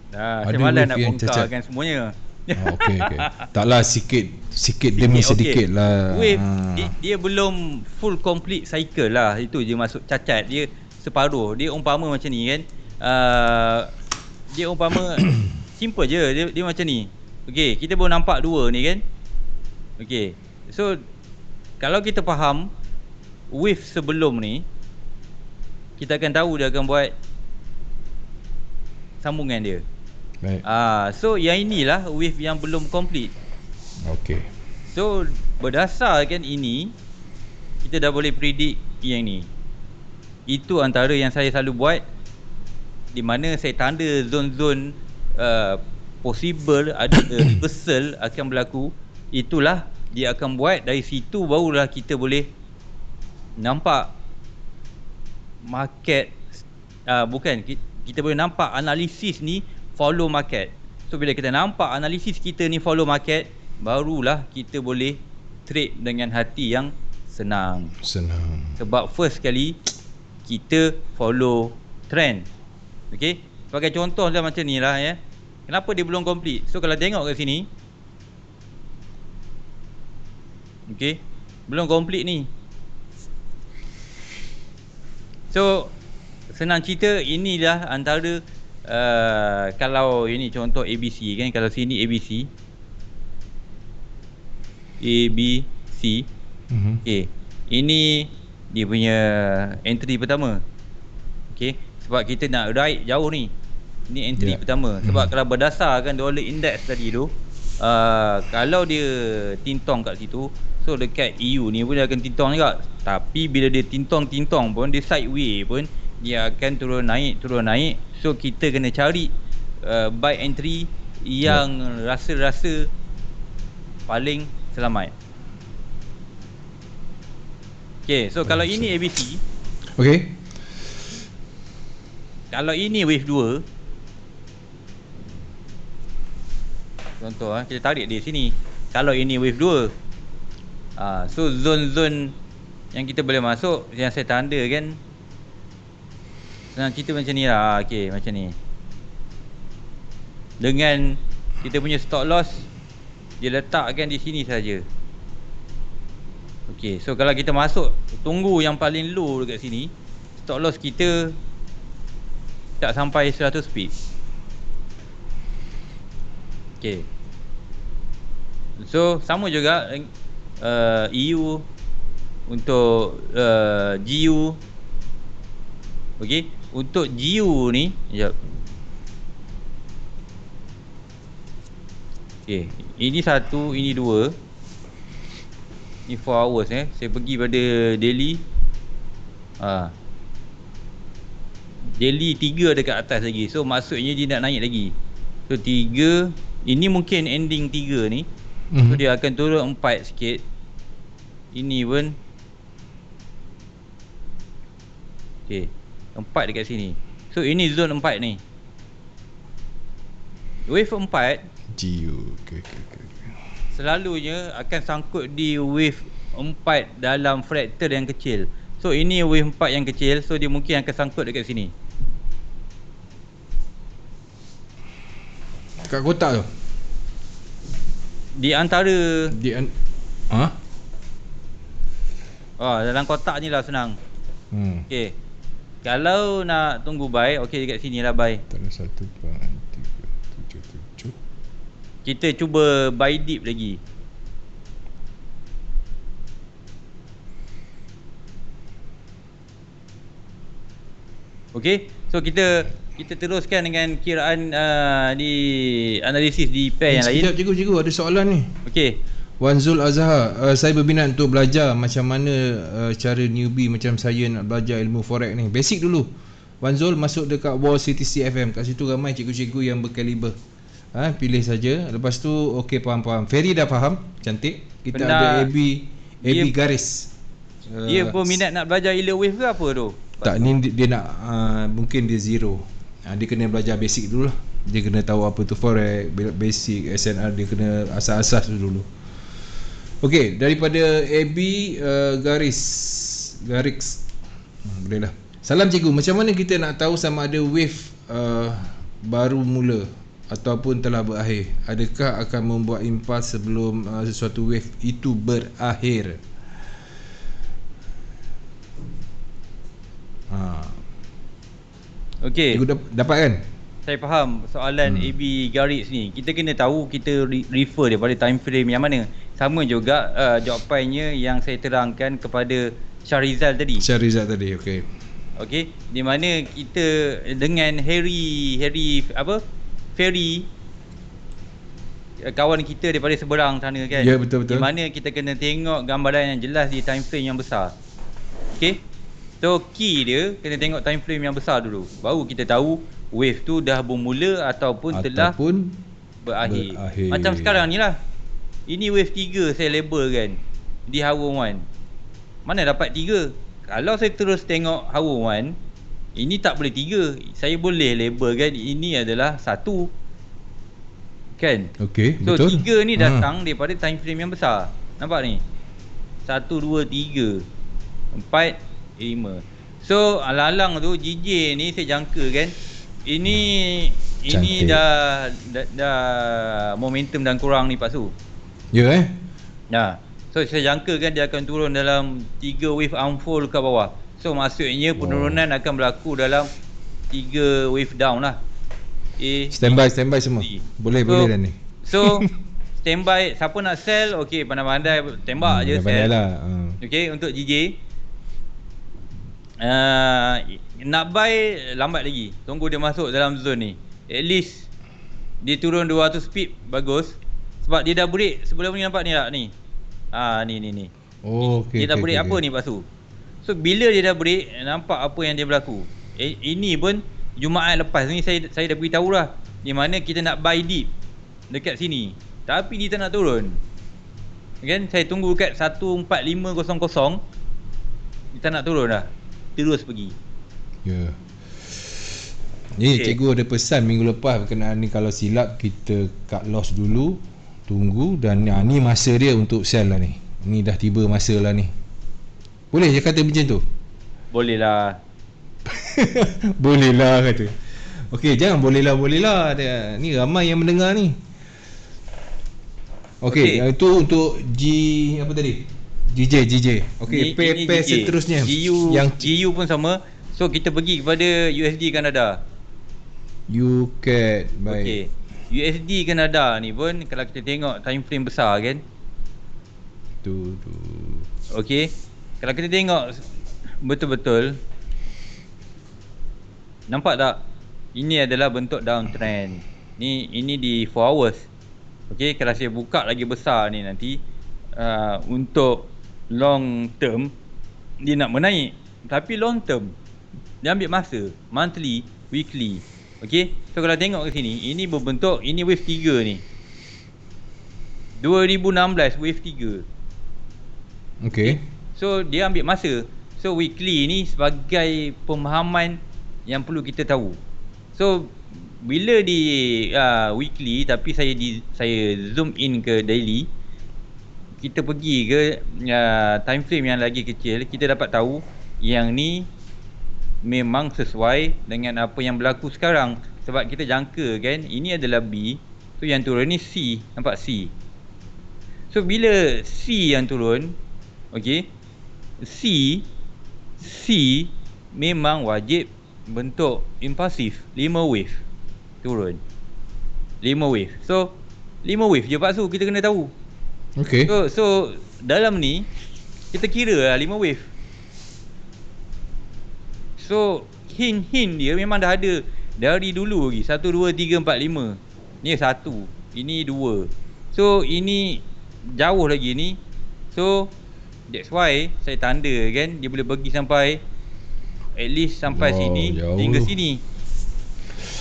Saya malas nak bongkarkan semuanya. Okey. Taklah sikit demi sedikit lah. Wave dia belum full complete cycle lah. Itu je masuk cacat. Dia separuh. Dia umpama macam ni kan. Dia umpama simple je. Dia macam ni. Okey, kita baru nampak dua ni kan. Okey. So kalau kita faham wave sebelum ni, kita akan tahu dia akan buat sambungan dia. Baik. So yang inilah wave yang belum complete. Okey. So berdasarkan ini, kita dah boleh predict yang ni. Itu antara yang saya selalu buat, di mana saya tanda zone-zone possible ada reversal akan berlaku. Itulah dia akan buat, dari situ barulah kita boleh nampak market. Kita boleh nampak analisis ni follow market. So bila kita nampak analisis kita ni follow market, barulah kita boleh trade dengan hati yang senang. Sebab first kali kita follow trend. Okey, sebagai contoh lah macam ni lah ya. Kenapa dia belum complete? So kalau tengok kat sini, okey, belum complete ni. So senang cerita, inilah antara kalau ini contoh ABC kan, kalau sini ABC, okey, ini dia punya entry pertama. Okey, sebab kita nak ride jauh ni, ini entry pertama. Sebab kalau berdasarkan dollar index tadi tu, kalau dia tintong kat situ, so dekat EU ni pun dia akan tintong juga. Tapi bila dia tintong pun, dia sideway pun, dia akan turun naik. So kita kena cari buy entry yang rasa-rasa paling selamat. Okay, so kalau ini ABC, okay, kalau ini wave 2, contoh kita tarik di sini. Kalau ini wave 2, so zone-zone yang kita boleh masuk, yang saya tanda kan, senang cerita macam ni lah. Okay, macam ni. Dengan kita punya stop loss, dia letakkan di sini saja. Okay, so kalau kita masuk, tunggu yang paling low dekat sini, stop loss kita tak sampai 100 pip. Okay, so sama juga EU untuk GU. Okay, untuk GU ni, sekejap. Okay, ini 1, ini 2. Ni 4 hours saya pergi pada daily. Daily 3 dekat atas lagi. So maksudnya dia nak naik lagi. So 3, ini mungkin ending 3 ni. So dia akan turun 4 sikit. Ini pun okay, 4 dekat sini. So ini zone 4 ni. Wave 4 GU. Okay. selalunya akan sangkut di wave 4 dalam fraktal yang kecil. So ini wave 4 yang kecil, so dia mungkin akan sangkut dekat sini. Kat kotak tu? Di antara dalam kotak ni lah senang. Okay, kalau nak tunggu buy, okay dekat sini lah buy. Tak ada 1.377. Kita cuba buy deep lagi. Okay, so kita teruskan dengan kiraan di analisis di pair yang lain. Sekejap cikgu, ada soalan ni. Okay. Wanzul Azhar, saya berminat untuk belajar macam mana cara newbie macam saya nak belajar ilmu forex ni. Basic dulu. Wanzul masuk dekat wall CTC FM. Kat situ ramai cikgu-cikgu yang berkaliber. Pilih saja. Lepas tu okey, faham. Ferry dah faham. Cantik. Kita ada AB garis. Dia pun minat nak belajar ila wave ke apa tu? Tak, ni dia nak mungkin dia zero. Dia kena belajar basic dulu lah. Dia kena tahu apa tu forex, basic SNR, dia kena asas-asas dulu. Okey, daripada AB garis boleh lah. Salam cikgu, macam mana kita nak tahu sama ada wave baru mula ataupun telah berakhir? Adakah akan membuat impas sebelum sesuatu wave itu berakhir? Okey. Cikgu dapat kan? Saya faham soalan AB garis ni. Kita kena tahu kita refer daripada time frame yang mana. Sama juga jawapannya yang saya terangkan kepada Syahrizal tadi. Okey. Okey, di mana kita dengan Ferry kawan kita daripada seberang sana kan. Ya, betul. Di mana kita kena tengok gambaran yang jelas di time frame yang besar. Okey. So key dia kena tengok time frame yang besar dulu. Baru kita tahu wave tu dah bermula ataupun telah berakhir. Macam sekarang ni lah. Ini wave 3 saya label kan di hour 1. Mana dapat 3? Kalau saya terus tengok hour 1, ini tak boleh 3. Saya boleh label kan ini adalah 1. Kan? Okey, so, betul. 3 ni datang daripada time frame yang besar. Nampak ni? 1, 2, 3 4, 5. So alang-alang tu JJ ni saya jangka kan ini dah momentum dan kurang ni Pak Su. Ya So saya jangka kan dia akan turun dalam 3 wave unfold ke bawah. So maksudnya penurunan akan berlaku dalam 3 wave down lah. Standby semua. Boleh dah ni. So standby, siapa nak sell okey, pandai-pandai tembak je sell lah. Okey, untuk JJ nak buy lambat lagi. Tunggu dia masuk dalam zone ni. At least dia turun 200 pip bagus. Sebab dia dah break sebelum ni, nampak ni tak ni. Ni. Okey. Dia dah break apa ni Pak Su. So bila dia dah break, nampak apa yang dia berlaku. Ini pun Jumaat lepas ni saya dah beritahu lah di mana kita nak buy deep dekat sini. Tapi dia tak nak turun. Kan saya tunggu kat 14500. Dia tak nak turun dah. Terus pergi. Ya. Ni cikgu ada pesan minggu lepas berkenaan ni, kalau silap kita cut loss dulu, tunggu, dan ni masa dia untuk sell lah ni. Ni dah tiba masa lah ni. Boleh je kata macam tu? Boleh lah. Boleh lah kata. Okey, jangan boleh lah. Ni ramai yang mendengar ni. Okey, itu untuk apa tadi? GJ. Okey, pair seterusnya. GU pun sama. So kita pergi kepada USD Kanada. UCAD, baik. Okey. USD Kanada ni pun kalau kita tengok time frame besar kan. Tu. Okey. Kalau kita tengok betul-betul, nampak tak? Ini adalah bentuk downtrend. Ini di 4 hours. Okey, kalau saya buka lagi besar ni nanti untuk long term dia nak menaik. Tapi long term dia ambil masa, monthly, weekly. Okey, so kalau tengok ke sini, ini berbentuk, ini wave 3 ni 2016 wave 3. Okey. So dia ambil masa. So weekly ni sebagai pemahaman yang perlu kita tahu. So bila di weekly tapi saya zoom in ke daily, kita pergi ke time frame yang lagi kecil, kita dapat tahu yang ni memang sesuai dengan apa yang berlaku sekarang. Sebab kita jangka kan, ini adalah B, so yang turun ni C, nampak C. So bila C yang turun, okey, C memang wajib bentuk impulsif, 5 wave turun, 5 wave. So 5 wave je Pak Su, kita kena tahu. Okay. So dalam ni kita kira lah 5 wave. So hint dia memang dah ada dari dulu lagi. 1, 2, 3, 4, 5. Ni 1, ini 2. So ini jauh lagi ni. So that's why saya tanda kan, dia boleh pergi sampai at least sampai sini, jauh. hingga sini.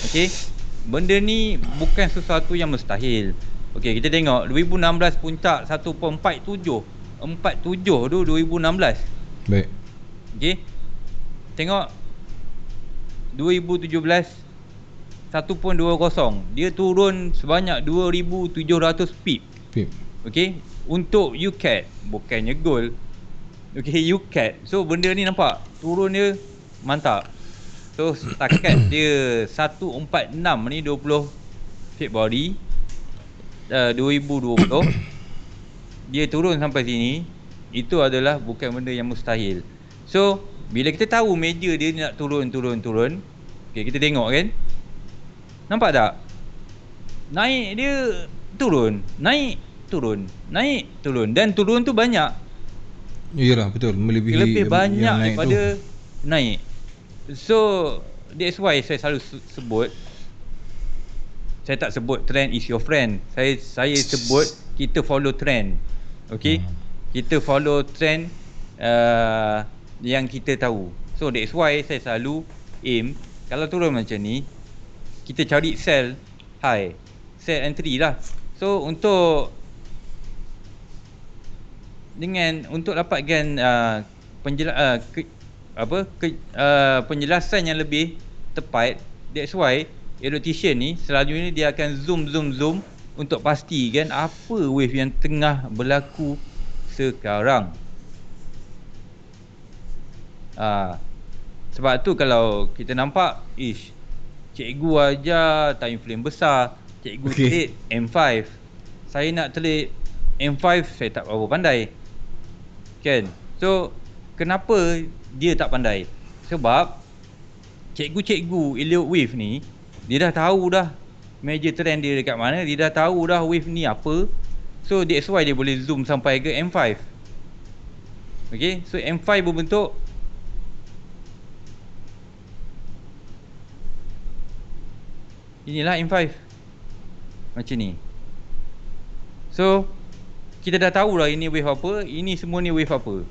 Okay, benda ni bukan sesuatu yang mustahil. Okay, kita tengok 2016 puncak 1.47 tu 2016. Baik. Okay, tengok 2017 1.20, dia turun sebanyak 2700 pip. Okay, untuk UCAT, bukannya gold. Okay, UCAT. So benda ni nampak turun dia mantap. So setakat dia 146 ni 20 Februari 2020 dia turun sampai sini, itu adalah bukan benda yang mustahil. So bila kita tahu meja dia nak turun, okay, kita tengok kan, nampak tak? Naik dia turun, naik turun, naik turun, dan turun tu banyak. Iyalah, betul, melebihi lebih banyak yang naik daripada tu. naik. So that's why saya selalu sebut, saya tak sebut trend is your friend. Saya sebut kita follow trend. Okay, kita follow trend yang kita tahu. So that's why saya selalu aim, kalau turun macam ni, kita cari sell high, sell entry lah. So untuk dapatkan penjelasan yang lebih tepat, that's why electrician ni selalunya dia akan zoom untuk pastikan apa wave yang tengah berlaku sekarang. Sebab tu kalau kita nampak, cikgu ajar time frame besar, cikgu trade M5, saya nak trade M5 saya tak berapa pandai kan. So kenapa dia tak pandai? Sebab cikgu-cikgu Elliott Wave ni, dia dah tahu dah major trend dia dekat mana, dia dah tahu dah wave ni apa. So that's why dia boleh zoom sampai ke M5. Okay, so M5 berbentuk inilah M5 macam ni. So kita dah tahu lah ini wave apa, ini semua ni wave apa.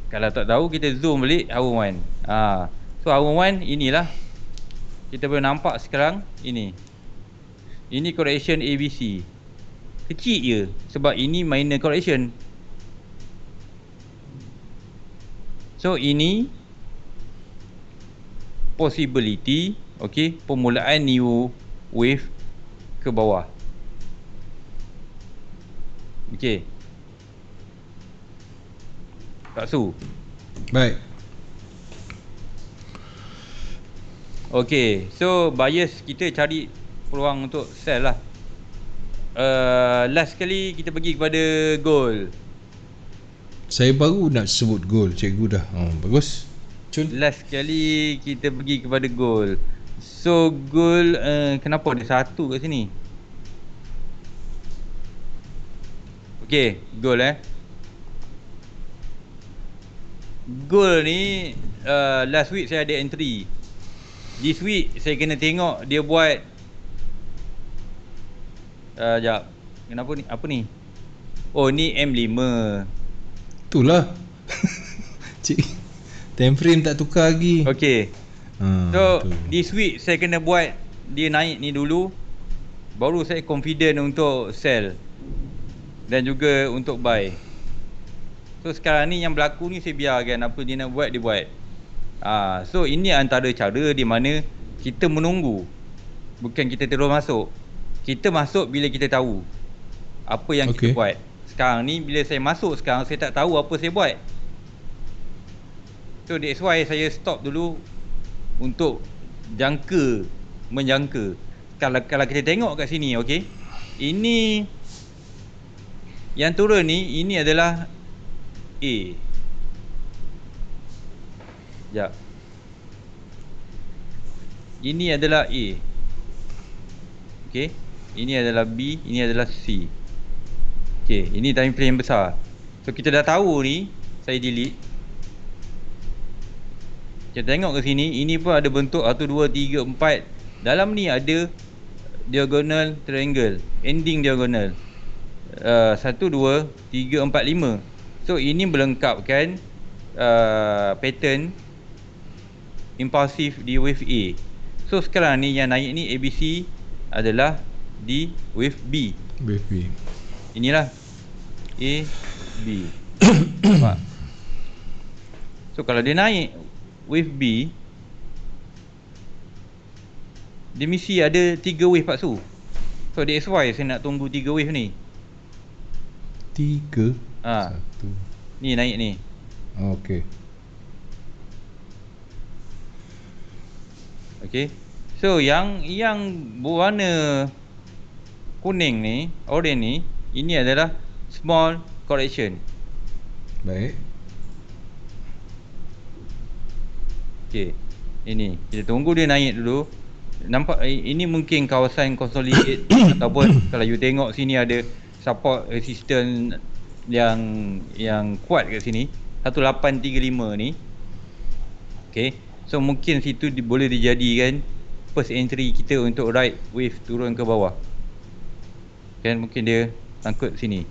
Kalau tak tahu, kita zoom balik hour 1. So hour 1 inilah kita boleh nampak sekarang. Ini correction ABC. Kecil je sebab ini minor correction. So ini possibility, okay, permulaan new wave ke bawah. Okay, Pak Su. Baik. Okay, so buyers kita cari peluang untuk sell lah. Last kali kita pergi kepada gold. Saya baru nak sebut gold, cikgu dah. Bagus. Cun. Last kali kita pergi kepada gold. So gold, kenapa ada satu kat sini? Okay, gold gold ni last week saya ada entry. This week saya kena tengok dia buat jap. Kenapa ni? Apa ni? Oh, ni M5. Itulah. Cik, time frame tak tukar lagi. Okay. So tu. this week saya kena buat dia naik ni dulu, baru saya confident untuk sell dan juga untuk buy. So sekarang ni yang berlaku ni saya biarkan, apa dia nak buat dia buat. So ini antara cara di mana Kita menunggu, bukan kita terus masuk. Kita masuk bila kita tahu apa yang kita buat. Sekarang ni bila saya masuk sekarang, saya tak tahu apa saya buat. So that's why saya stop dulu untuk menjangka. Kalau kita tengok kat sini, okey, ini yang turun ni, ini adalah A. Sekejap. Ini adalah A. Okey, ini adalah B, ini adalah C. Okey, ini time frame besar. So kita dah tahu ni, saya delete. Kita tengok ke sini, ini pun ada bentuk 1, 2, 3, 4. Dalam ni ada diagonal triangle, ending diagonal. 1, 2, 3, 4, 5. So ini melengkapkan pattern impulsif di wave A. So sekarang ni yang naik ni ABC adalah di wave B. Wave B. Inilah A, B. Nampak? So kalau dia naik wave B, dia mesti ada 3 wave Pak Su. So that's why saya nak tunggu 3 wave ni. 3 1. Ni naik ni. Okey. Okey. So yang berwarna kuning ni, orange ni, ini adalah small correction. Baik. Okey. Ini kita tunggu dia naik dulu. Nampak ini mungkin kawasan consolidate ataupun kalau you tengok sini ada support resistance yang kuat kat sini 1835 ni. Okey. So mungkin situ boleh dijadikan first entry kita untuk ride wave turun ke bawah. Kan mungkin dia sangkut sini.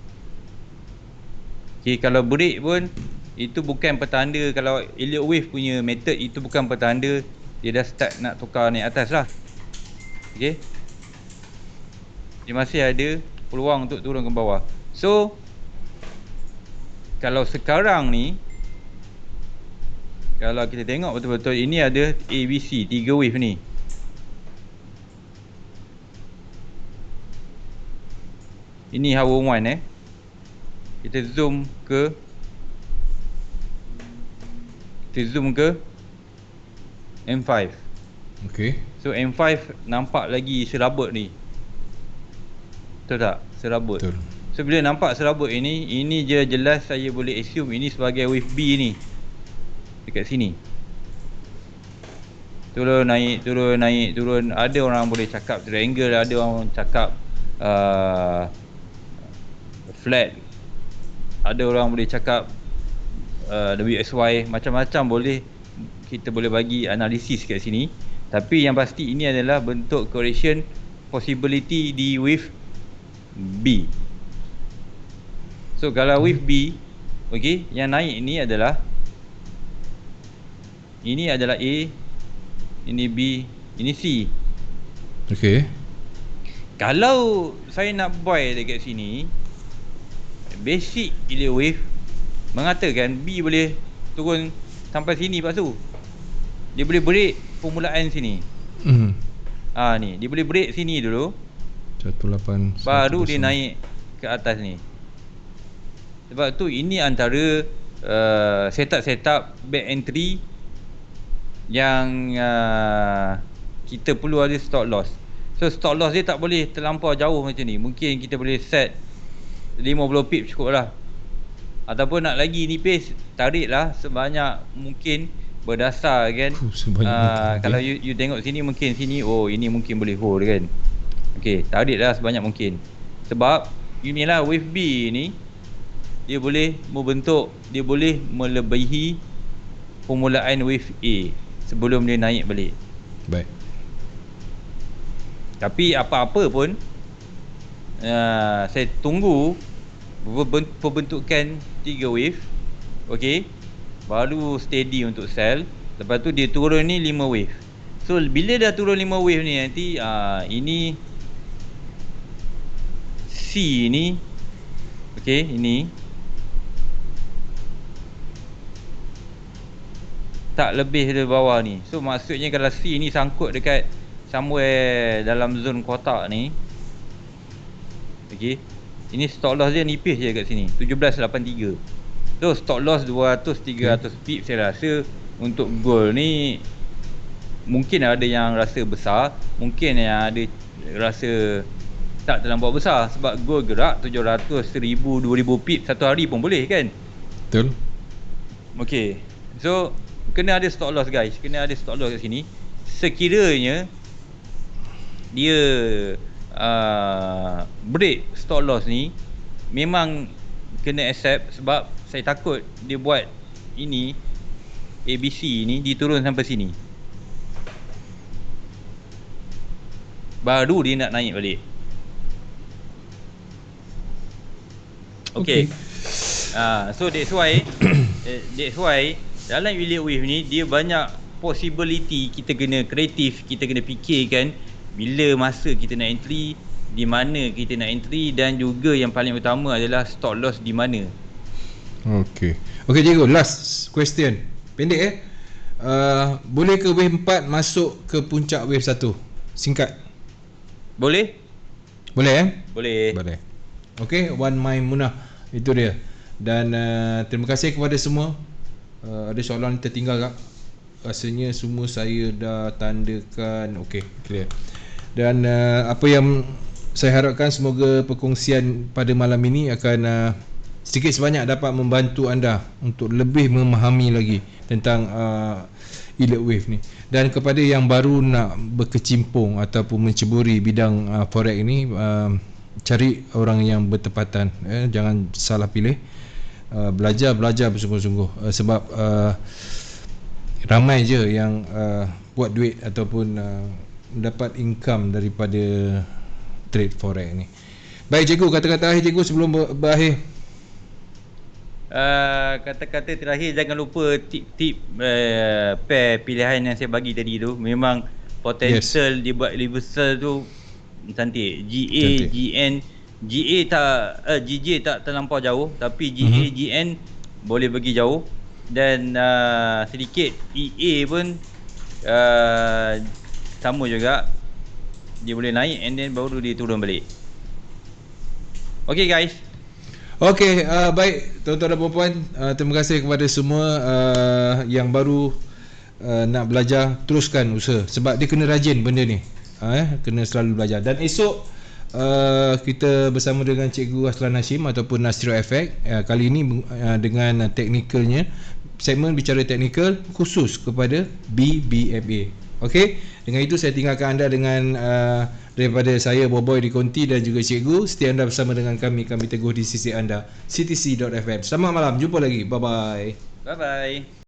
Okey, kalau break pun itu bukan petanda. Kalau Elliott wave punya method, itu bukan petanda dia dah start nak tukar naik atas lah. Okey, dia masih ada peluang untuk turun ke bawah. So kalau sekarang ni, kalau kita tengok betul-betul, ini ada ABC, 3 wave ni. Ini H1 kita zoom ke M5. Okey. So M5 nampak lagi serabut ni. Betul tak? Serabut. Betul. So bila nampak serabut ini je jelas saya boleh assume ini sebagai wave B ni. Dekat sini. Turun naik, turun naik, turun. Ada orang boleh cakap triangle, ada orang cakap flat. Ada orang boleh cakap WXY, macam-macam boleh, kita boleh bagi analisis kat sini. Tapi yang pasti ini adalah bentuk correction possibility di wave B. So kalau wave B, okey, yang naik ini adalah A, ini B, ini C. Okey. Kalau saya nak buy dekat sini, basic Elliott wave mengatakan B boleh turun sampai sini Pak Su. Dia boleh break permulaan sini. Ni, dia boleh break sini dulu. 18 baru dia naik ke atas ni. Sebab tu ini antara setup back entry yang kita perlu ada stop loss. So stop loss dia tak boleh terlampau jauh macam ni. Mungkin kita boleh set 50 pip cukup lah. Ataupun nak lagi nipis, tariklah sebanyak mungkin berdasar kan. Kalau you tengok sini, mungkin sini, oh ini mungkin boleh hold kan. Okey, tariklah sebanyak mungkin. Sebab inilah wave B ni, dia boleh membentuk, dia boleh melebihi permulaan wave A sebelum dia naik balik. Baik. Tapi apa-apa pun, saya tunggu perbentukan 3 wave. Okey, baru steady untuk sell. Lepas tu dia turun ni 5 wave. So bila dah turun 5 wave ni nanti, ini C ni, okey, ini tak lebih dari bawah ni. So maksudnya kalau C ni sangkut dekat somewhere dalam zone kotak ni, okey, ini stop loss dia nipis je kat sini, 1783. So stop loss 200-300 pip. Saya rasa untuk gold ni mungkin ada yang rasa besar, mungkin yang ada rasa tak terlampau besar, sebab gold gerak 700, 1000, 2000 pip satu hari pun boleh kan. Betul. Okey, so kena ada stop loss guys, kena ada stop loss kat sini. Sekiranya dia break stop loss ni, memang kena accept, sebab saya takut dia buat ini ABC ni diturun sampai sini, baru dia nak naik balik. Okay. So that's why dalam elite wave ni dia banyak possibility. Kita kena kreatif, kita kena fikirkan bila masa kita nak entry, di mana kita nak entry, dan juga yang paling utama adalah stop loss di mana. Okay, cikgu, last question. Pendek boleh ke wave 4 masuk ke puncak wave 1? Singkat. Boleh? Boleh Boleh. Okay, Wan Maimunah, itu dia. Dan terima kasih kepada semua. Ada soalan tertinggal tak? Rasanya semua saya dah tandakan. Okay, clear. Dan apa yang saya harapkan, semoga perkongsian pada malam ini akan sedikit sebanyak dapat membantu anda untuk lebih memahami lagi tentang elite wave ni. Dan kepada yang baru nak berkecimpung ataupun menceburi bidang forex ini, cari orang yang bertepatan, jangan salah pilih. Belajar bersungguh-sungguh, sebab ramai je yang buat duit ataupun mendapat income daripada trade forex ni. Baik cikgu, kata-kata akhir cikgu sebelum berakhir. Kata-kata terakhir, jangan lupa tip-tip pair pilihan yang saya bagi tadi tu. Memang potential dia buat reversal tu cantik. GA, GN, GA tak GJ tak terlampau jauh, tapi GA, GN boleh pergi jauh. Dan sedikit EA pun sama juga, dia boleh naik and then baru dia turun balik. Okay guys. Okay, baik tuan-tuan dan puan-puan, terima kasih kepada semua yang baru nak belajar. Teruskan usaha, sebab dia kena rajin benda ni, kena selalu belajar. Dan esok kita bersama dengan Cikgu Aslan Hashim ataupun Nastro Effect, kali ini dengan teknikalnya, segmen bicara teknikal khusus kepada BBMA. Okey, dengan itu saya tinggalkan anda dengan daripada saya Boboy di Konti dan juga Cikgu. Setia anda bersama dengan kami Teguh di sisi anda, ctc.fm. Selamat malam, jumpa lagi, bye bye.